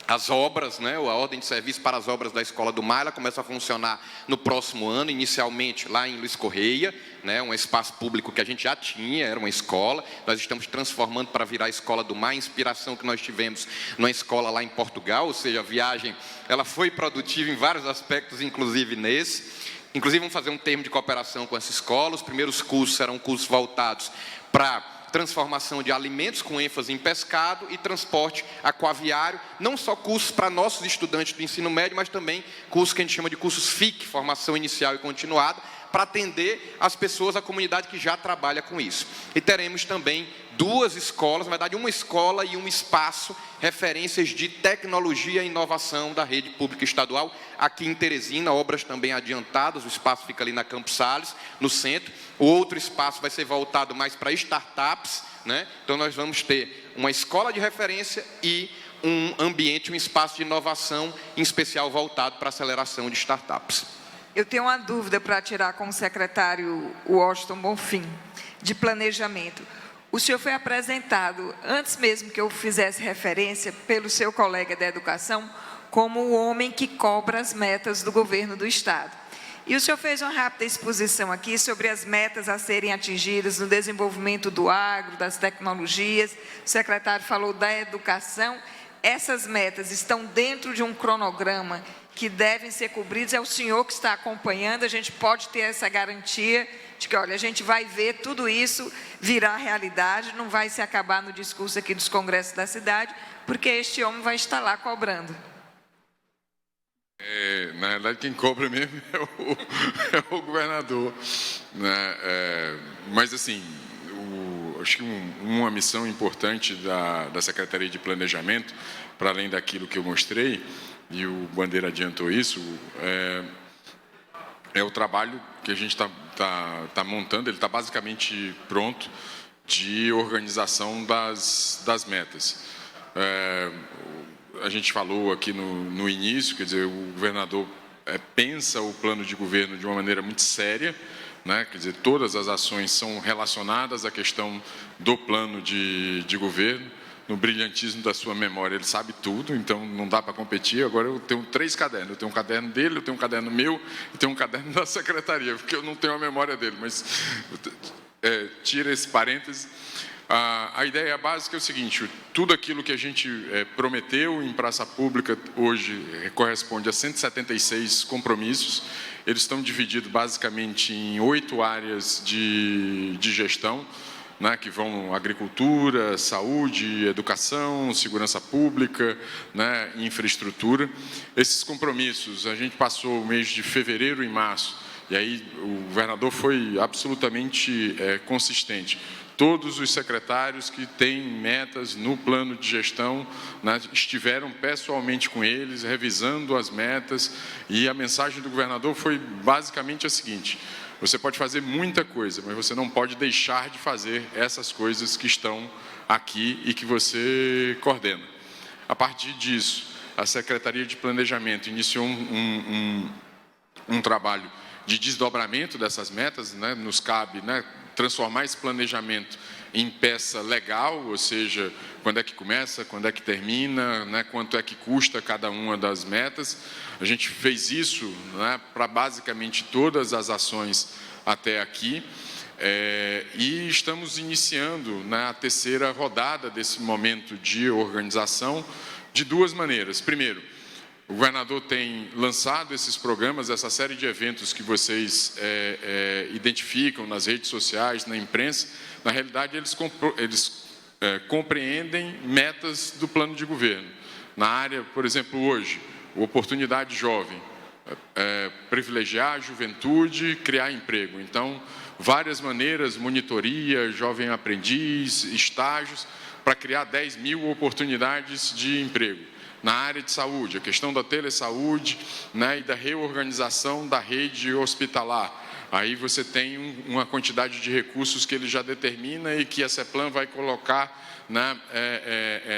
as obras, né, a ordem de serviço para as obras da Escola do Mar, ela começa a funcionar no próximo ano, inicialmente lá em Luiz Correia, né, um espaço público que a gente já tinha, era uma escola, nós estamos transformando para virar a Escola do Mar, a inspiração que nós tivemos numa escola lá em Portugal, ou seja, a viagem, ela foi produtiva em vários aspectos, inclusive nesse. Inclusive, vamos fazer um termo de cooperação com essa escola. Os primeiros cursos serão cursos voltados para transformação de alimentos com ênfase em pescado e transporte aquaviário, não só cursos para nossos estudantes do ensino médio, mas também cursos que a gente chama de cursos FIC, formação inicial e continuada, para atender as pessoas, a comunidade que já trabalha com isso. E teremos também 2 escolas, na verdade uma escola e um espaço, referências de tecnologia e inovação da rede pública estadual, aqui em Teresina, obras também adiantadas, o espaço fica ali na Campos Sales, no centro. O outro espaço vai ser voltado mais para startups, né? Então nós vamos ter uma escola de referência e um ambiente, um espaço de inovação, em especial voltado para a aceleração de startups. Eu tenho uma dúvida para tirar com o secretário Washington Bonfim, de planejamento. O senhor foi apresentado, antes mesmo que eu fizesse referência, pelo seu colega da educação, como o homem que cobra as metas do governo do Estado. E o senhor fez uma rápida exposição aqui sobre as metas a serem atingidas no desenvolvimento do agro, das tecnologias. O secretário falou da educação. Essas metas estão dentro de um cronograma que devem ser cobridos. É o senhor que está acompanhando, a gente pode ter essa garantia de que, olha, a gente vai ver tudo isso virar realidade, não vai se acabar no discurso aqui dos congressos da cidade, porque este homem vai estar lá cobrando. Na verdade, quem cobra mesmo é o governador, né? Mas, assim, acho que uma missão importante da Secretaria de Planejamento, para além daquilo que eu mostrei, e o Bandeira adiantou isso, é o trabalho que a gente tá montando, ele está basicamente pronto, de organização das metas. A gente falou aqui no início, quer dizer, o governador pensa o plano de governo de uma maneira muito séria, né? Quer dizer, todas as ações são relacionadas à questão do plano de governo. No brilhantismo da sua memória, ele sabe tudo, então não dá para competir. Agora eu tenho 3 cadernos, eu tenho um caderno dele, eu tenho um caderno meu e tenho um caderno da secretaria, porque eu não tenho a memória dele, mas tira esse parêntese. A ideia básica é o seguinte: tudo aquilo que a gente prometeu em praça pública hoje corresponde a 176 compromissos. Eles estão divididos basicamente em 8 áreas de gestão, né, que vão agricultura, saúde, educação, segurança pública, né, infraestrutura. Esses compromissos, a gente passou o mês de fevereiro e março, e aí o governador foi absolutamente consistente. Todos os secretários que têm metas no plano de gestão, né, estiveram pessoalmente com eles, revisando as metas, e a mensagem do governador foi basicamente a seguinte: você pode fazer muita coisa, mas você não pode deixar de fazer essas coisas que estão aqui e que você coordena. A partir disso, a Secretaria de Planejamento iniciou um trabalho de desdobramento dessas metas, né? Nos cabe, né, transformar esse planejamento em peça legal, ou seja, quando é que começa, quando é que termina, né, quanto é que custa cada uma das metas. A gente fez isso, né, para basicamente todas as ações até aqui, e estamos iniciando, né, a 3ª rodada desse momento de organização de 2 maneiras. Primeiro, o governador tem lançado esses programas, essa série de eventos que vocês identificam nas redes sociais, na imprensa. Na realidade, eles compreendem metas do plano de governo. Na área, por exemplo, hoje, oportunidade jovem, privilegiar a juventude, criar emprego. Então, várias maneiras, monitoria, jovem aprendiz, estágios, para criar 10 mil oportunidades de emprego. Na área de saúde, a questão da telesaúde, né, e da reorganização da rede hospitalar. Aí você tem uma quantidade de recursos que ele já determina e que a CEPLAN vai colocar, né,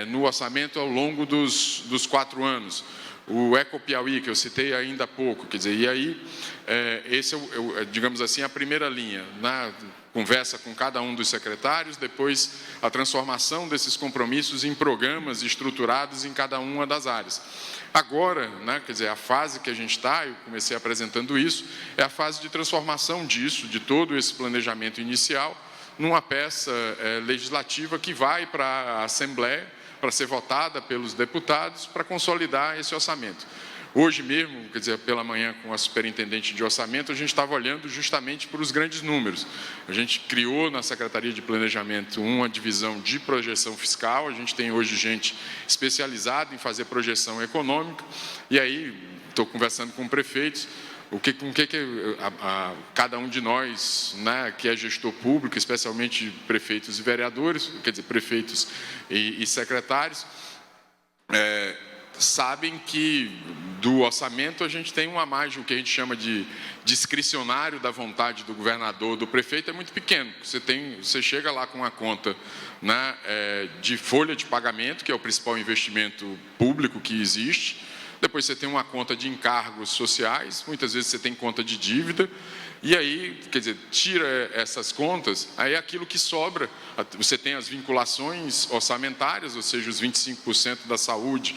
no orçamento ao longo dos 4 anos. O Eco Piauí, que eu citei ainda há pouco, quer dizer, e aí, esse digamos assim, a primeira linha, né? Conversa com cada um dos secretários, depois a transformação desses compromissos em programas estruturados em cada uma das áreas. Agora, né, quer dizer, a fase que a gente está, eu comecei apresentando isso, é a fase de transformação disso, de todo esse planejamento inicial, numa peça legislativa que vai para a Assembleia, para ser votada pelos deputados, para consolidar esse orçamento. Hoje mesmo, quer dizer, pela manhã com a superintendente de orçamento, a gente estava olhando justamente para os grandes números. A gente criou na Secretaria de Planejamento uma divisão de projeção fiscal, a gente tem hoje gente especializada em fazer projeção econômica, e aí estou conversando com prefeitos, com que cada um de nós, né, que é gestor público, especialmente prefeitos e vereadores, quer dizer, prefeitos e secretários, sabem que do orçamento a gente tem uma margem, o que a gente chama de discricionário da vontade do governador, do prefeito, é muito pequeno. Você chega lá com uma conta, né, de folha de pagamento, que é o principal investimento público que existe. Depois você tem uma conta de encargos sociais, muitas vezes você tem conta de dívida, e aí, quer dizer, tira essas contas, aí é aquilo que sobra, você tem as vinculações orçamentárias, ou seja, os 25% da saúde,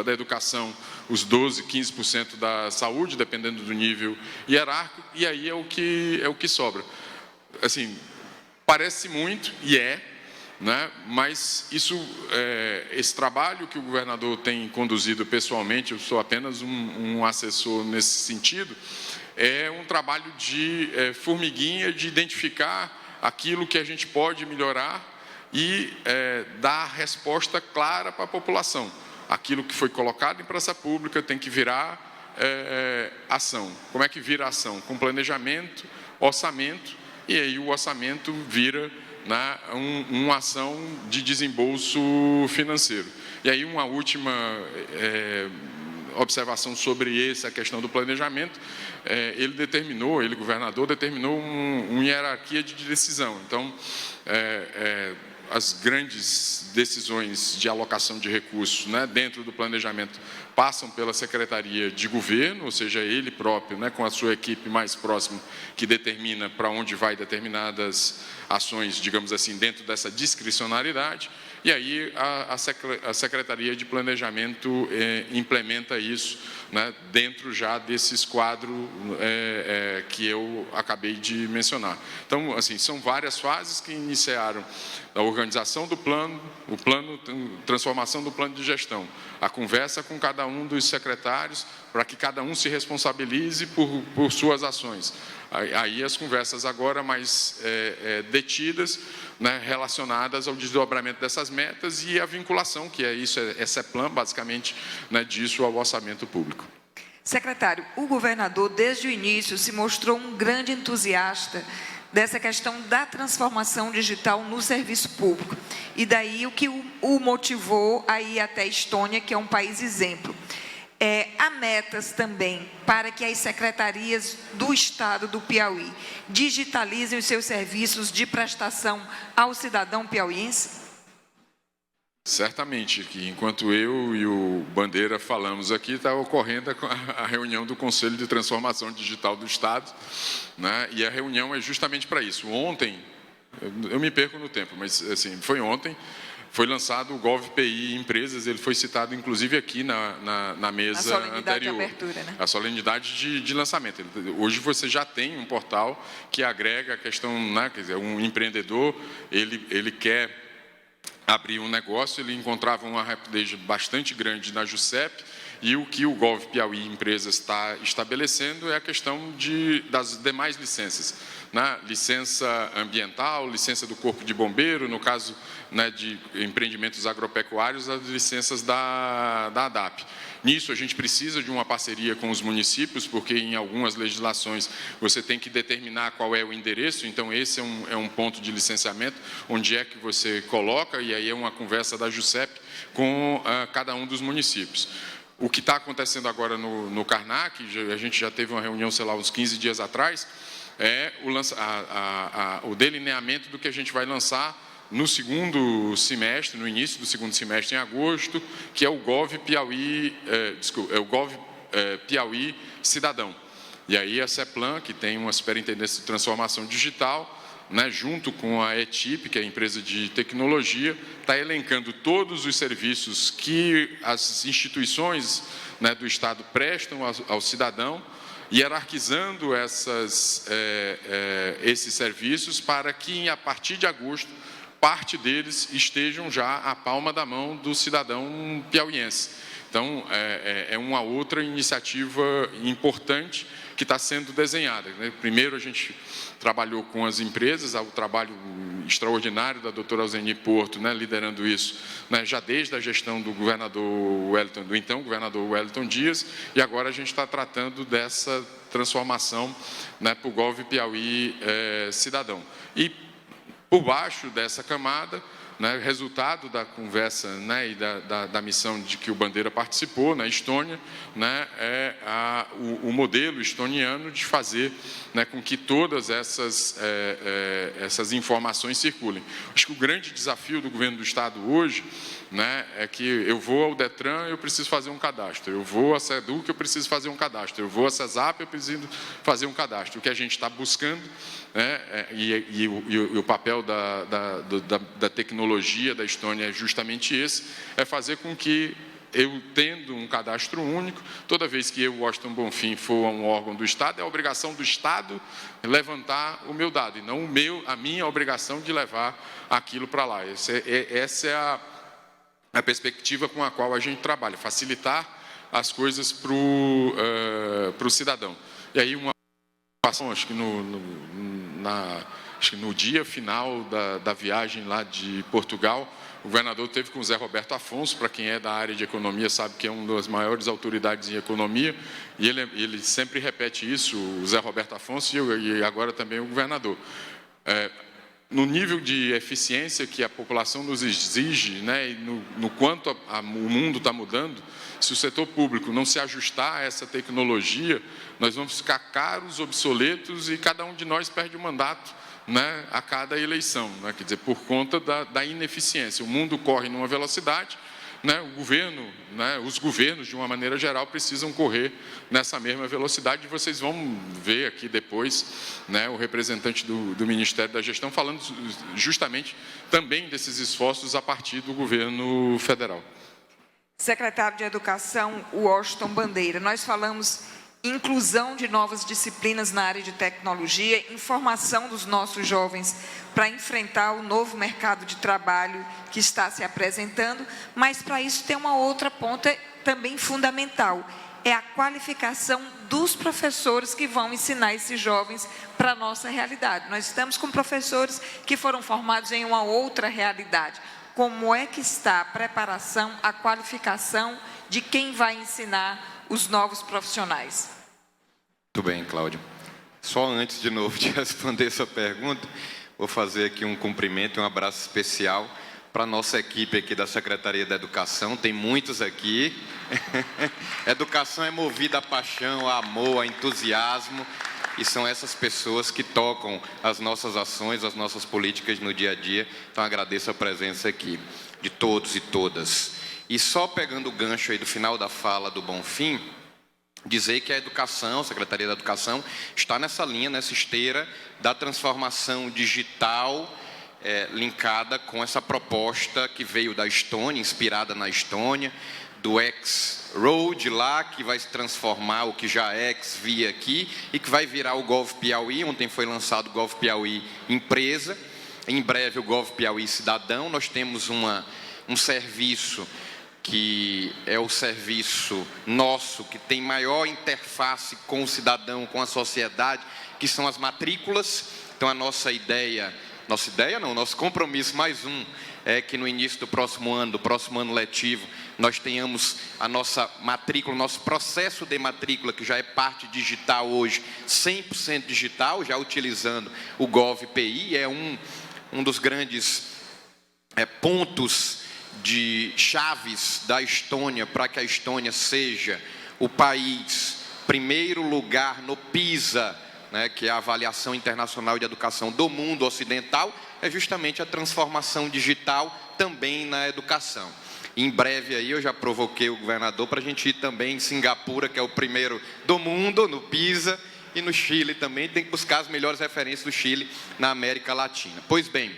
da educação, os 12%, 15% da saúde, dependendo do nível hierárquico, e aí é o que sobra. Assim, parece muito, e né? Mas esse trabalho que o governador tem conduzido pessoalmente, eu sou apenas um assessor nesse sentido, é um trabalho de formiguinha, de identificar aquilo que a gente pode melhorar e dar resposta clara para a população. Aquilo que foi colocado em praça pública tem que virar ação. Como é que vira ação? Com planejamento, orçamento, e aí o orçamento vira uma ação de desembolso financeiro. E aí uma última observação sobre essa questão do planejamento, o governador, determinou uma hierarquia de decisão. Então, as grandes decisões de alocação de recursos, dentro do planejamento passam pela Secretaria de Governo, ou seja, ele próprio, com a sua equipe mais próxima, que determina para onde vai determinadas ações, digamos assim, dentro dessa discricionariedade, e aí a Secretaria de Planejamento implementa isso dentro já desses quadros que eu acabei de mencionar. Então, assim, são várias fases que iniciaram a organização do plano, transformação do plano de gestão, a conversa com cada um dos secretários para que cada um se responsabilize por suas ações. Aí as conversas agora mais detidas, relacionadas ao desdobramento dessas metas e a vinculação, que é isso, é CEPLAN, basicamente, disso ao orçamento público. Secretário, o governador, desde o início, se mostrou um grande entusiasta dessa questão da transformação digital no serviço público. E daí o que o motivou a ir até a Estônia, que é um país exemplo. Há metas também para que as secretarias do Estado do Piauí digitalizem os seus serviços de prestação ao cidadão piauiense? Certamente, que enquanto eu e o Bandeira falamos aqui, está ocorrendo a reunião do Conselho de Transformação Digital do Estado, e a reunião é justamente para isso. Ontem, eu me perco no tempo, mas assim, foi ontem, foi lançado o GovPI Empresas, ele foi citado inclusive aqui na mesa anterior. De abertura, né? A solenidade de lançamento. Hoje você já tem um portal que agrega a questão, quer dizer, um empreendedor, ele quer abrir um negócio, ele encontrava uma rapidez bastante grande na JUSEP, e o que o Gov Piauí Empresas está estabelecendo é a questão das demais licenças. Licença ambiental, licença do Corpo de Bombeiro, no caso de empreendimentos agropecuários, as licenças da ADAP. Nisso, a gente precisa de uma parceria com os municípios, porque em algumas legislações você tem que determinar qual é o endereço, então esse é um ponto de licenciamento, onde é que você coloca, e aí é uma conversa da JUSEP com cada um dos municípios. O que está acontecendo agora no Karnak, a gente já teve uma reunião, sei lá, uns 15 dias atrás, é o delineamento do que a gente vai lançar no segundo semestre, no início do segundo semestre, em agosto, que é o Gov Piauí, Piauí Cidadão. E aí a CEPLAN, que tem uma superintendência de transformação digital, junto com a ETIP, que é a empresa de tecnologia, está elencando todos os serviços que as instituições do Estado prestam ao cidadão, hierarquizando esses serviços para que, a partir de agosto, parte deles estejam já à palma da mão do cidadão piauiense. Então, é uma outra iniciativa importante que está sendo desenhada. Primeiro, a gente trabalhou com as empresas, o trabalho extraordinário da doutora Alzeni Porto, liderando isso, já desde a gestão do então governador Wellington Dias, e agora a gente está tratando dessa transformação para o Gov Piauí Cidadão. E por baixo dessa camada, resultado da conversa e da missão de que o Bandeira participou na Estônia, é o modelo estoniano de fazer com que todas essas informações circulem. Acho que o grande desafio do governo do Estado hoje é que eu vou ao Detran, eu preciso fazer um cadastro, eu vou à SEDUC, eu preciso fazer um cadastro, eu vou à CESAP, eu preciso fazer um cadastro. O que a gente está buscando, e o papel da tecnologia da Estônia é justamente esse, é fazer com que eu, tendo um cadastro único, toda vez que eu, Washington Bonfim, for a um órgão do Estado, é a obrigação do Estado levantar o meu dado, e não a minha obrigação de levar aquilo para lá. Essa é a perspectiva com a qual a gente trabalha, facilitar as coisas para o cidadão. E aí, uma passamos, acho que no dia final da viagem lá de Portugal, o governador teve com o Zé Roberto Afonso, para quem é da área de economia sabe que é uma das maiores autoridades em economia, e ele sempre repete isso, o Zé Roberto Afonso e agora também o governador. No nível de eficiência que a população nos exige, né, e no quanto o mundo está mudando, se o setor público não se ajustar a essa tecnologia, nós vamos ficar caros, obsoletos e cada um de nós perde o mandato, né, a cada eleição, né, quer dizer, por conta da ineficiência. O mundo corre numa velocidade, né, os governos, de uma maneira geral, precisam correr nessa mesma velocidade. Vocês vão ver aqui depois, né, o representante do Ministério da Gestão falando justamente também desses esforços a partir do governo federal. Secretário de Educação, Washington Bandeira, nós falamos inclusão de novas disciplinas na área de tecnologia, informação dos nossos jovens para enfrentar o novo mercado de trabalho que está se apresentando, mas para isso tem uma outra ponta também fundamental, é a qualificação dos professores que vão ensinar esses jovens para a nossa realidade. Nós estamos com professores que foram formados em uma outra realidade. Como é que está a preparação, a qualificação de quem vai ensinar os novos profissionais? Muito bem, Cláudio. Só antes de novo de responder essa pergunta, vou fazer aqui um cumprimento e um abraço especial para a nossa equipe aqui da Secretaria da Educação. Tem muitos aqui. Educação é movida a paixão, a amor, a entusiasmo. E são essas pessoas que tocam as nossas ações, as nossas políticas no dia a dia. Então, agradeço a presença aqui de todos e todas. E só pegando o gancho aí do final da fala do Bonfim, dizer que a educação, a Secretaria da Educação, está nessa linha, nessa esteira da transformação digital, linkada com essa proposta que veio da Estônia, inspirada na Estônia, do X-Road lá, que vai se transformar, o que já é X-Via aqui, e que vai virar o Gov Piauí. Ontem foi lançado o Gov Piauí Empresa, em breve o Gov Piauí Cidadão. Nós temos um serviço que é o serviço nosso, que tem maior interface com o cidadão, com a sociedade, que são as matrículas. Então a nosso compromisso mais um, é que no início do próximo ano letivo, nós tenhamos a nossa matrícula, nosso processo de matrícula, que já é parte digital hoje, 100% digital, já utilizando o GovPI, é um dos grandes pontos de chaves da Estônia, para que a Estônia seja o país, primeiro lugar no PISA, né, que é a avaliação internacional de educação do mundo ocidental, é justamente a transformação digital também na educação. Em breve aí eu já provoquei o governador para a gente ir também em Singapura, que é o primeiro do mundo, no PISA, e no Chile também, tem que buscar as melhores referências do Chile na América Latina. Pois bem,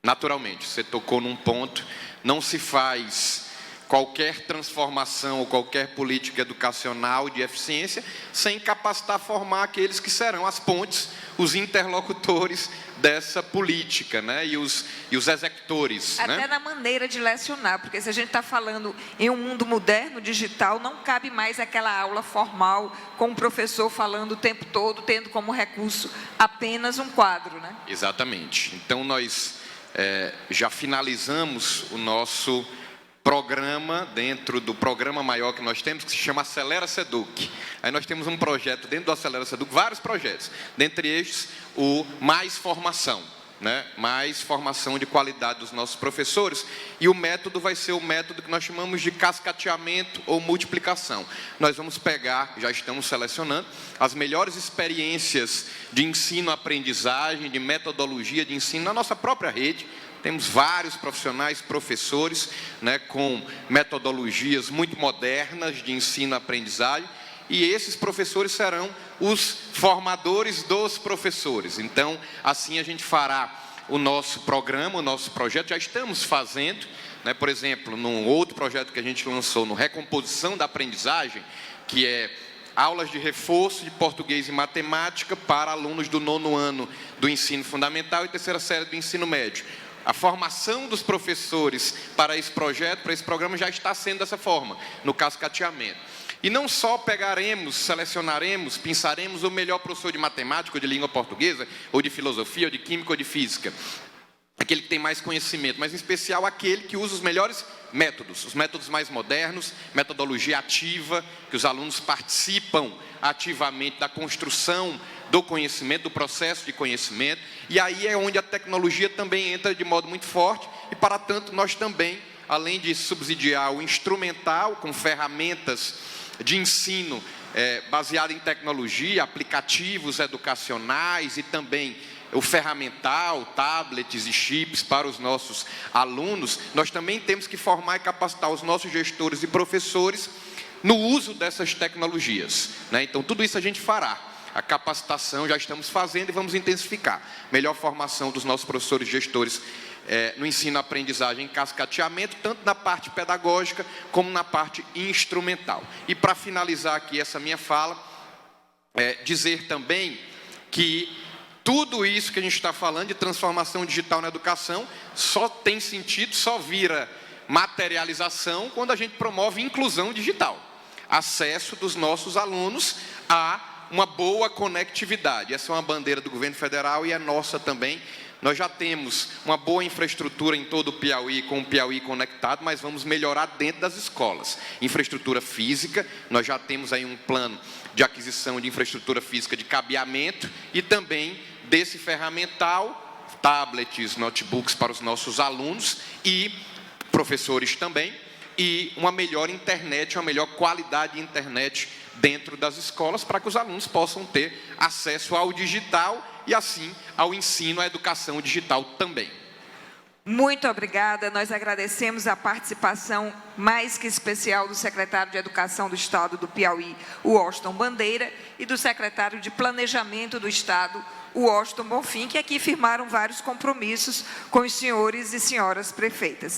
naturalmente, você tocou num ponto, não se faz qualquer transformação ou qualquer política educacional de eficiência sem capacitar, formar aqueles que serão as pontes, os interlocutores dessa política, né? E os executores. Até né? na maneira de lecionar, porque se a gente está falando em um mundo moderno, digital, não cabe mais aquela aula formal com o professor falando o tempo todo, tendo como recurso apenas um quadro, né? Exatamente. Então nós já finalizamos o nosso programa, dentro do programa maior que nós temos, que se chama Acelera Seduc. Aí nós temos um projeto dentro do Acelera Seduc, vários projetos, dentre estes o Mais Formação, né? Mais formação de qualidade dos nossos professores, e o método vai ser o método que nós chamamos de cascateamento ou multiplicação. Nós vamos pegar, já estamos selecionando, as melhores experiências de ensino-aprendizagem, de metodologia de ensino na nossa própria rede. Temos vários profissionais, professores, né, com metodologias muito modernas de ensino-aprendizagem, e esses professores serão os formadores dos professores. Então, assim a gente fará o nosso programa, o nosso projeto, já estamos fazendo, né, por exemplo, num outro projeto que a gente lançou, no Recomposição da Aprendizagem, que é aulas de reforço de português e matemática para alunos do 9º ano do ensino fundamental e 3ª série do ensino médio. A formação dos professores para esse projeto, para esse programa, já está sendo dessa forma, no cascateamento. E não só pegaremos, selecionaremos, pensaremos o melhor professor de matemática, ou de língua portuguesa, ou de filosofia, ou de química, ou de física, aquele que tem mais conhecimento, mas em especial aquele que usa os melhores métodos, os métodos mais modernos, metodologia ativa, que os alunos participam ativamente da construção do conhecimento, do processo de conhecimento, e aí é onde a tecnologia também entra de modo muito forte, e para tanto nós também, além de subsidiar o instrumental com ferramentas de ensino baseado em tecnologia, aplicativos educacionais e também o ferramental, tablets e chips para os nossos alunos, nós também temos que formar e capacitar os nossos gestores e professores no uso dessas tecnologias, né? Então, tudo isso a gente fará. A capacitação já estamos fazendo e vamos intensificar. Melhor formação dos nossos professores e gestores no ensino-aprendizagem em cascateamento, tanto na parte pedagógica como na parte instrumental. E para finalizar aqui essa minha fala, dizer também que tudo isso que a gente está falando de transformação digital na educação só tem sentido, só vira materialização quando a gente promove inclusão digital. Acesso dos nossos alunos a uma boa conectividade. Essa é uma bandeira do governo federal e é nossa também. Nós já temos uma boa infraestrutura em todo o Piauí, com o Piauí conectado, mas vamos melhorar dentro das escolas. Infraestrutura física, nós já temos aí um plano de aquisição de infraestrutura física de cabeamento e também desse ferramental, tablets, notebooks para os nossos alunos e professores também, e uma melhor internet, uma melhor qualidade de internet dentro das escolas, para que os alunos possam ter acesso ao digital e, assim, ao ensino, à educação digital também. Muito obrigada. Nós agradecemos a participação mais que especial do secretário de Educação do Estado do Piauí, o Washington Bandeira, e do secretário de Planejamento do Estado, o Washington Bonfim, que aqui firmaram vários compromissos com os senhores e senhoras prefeitas.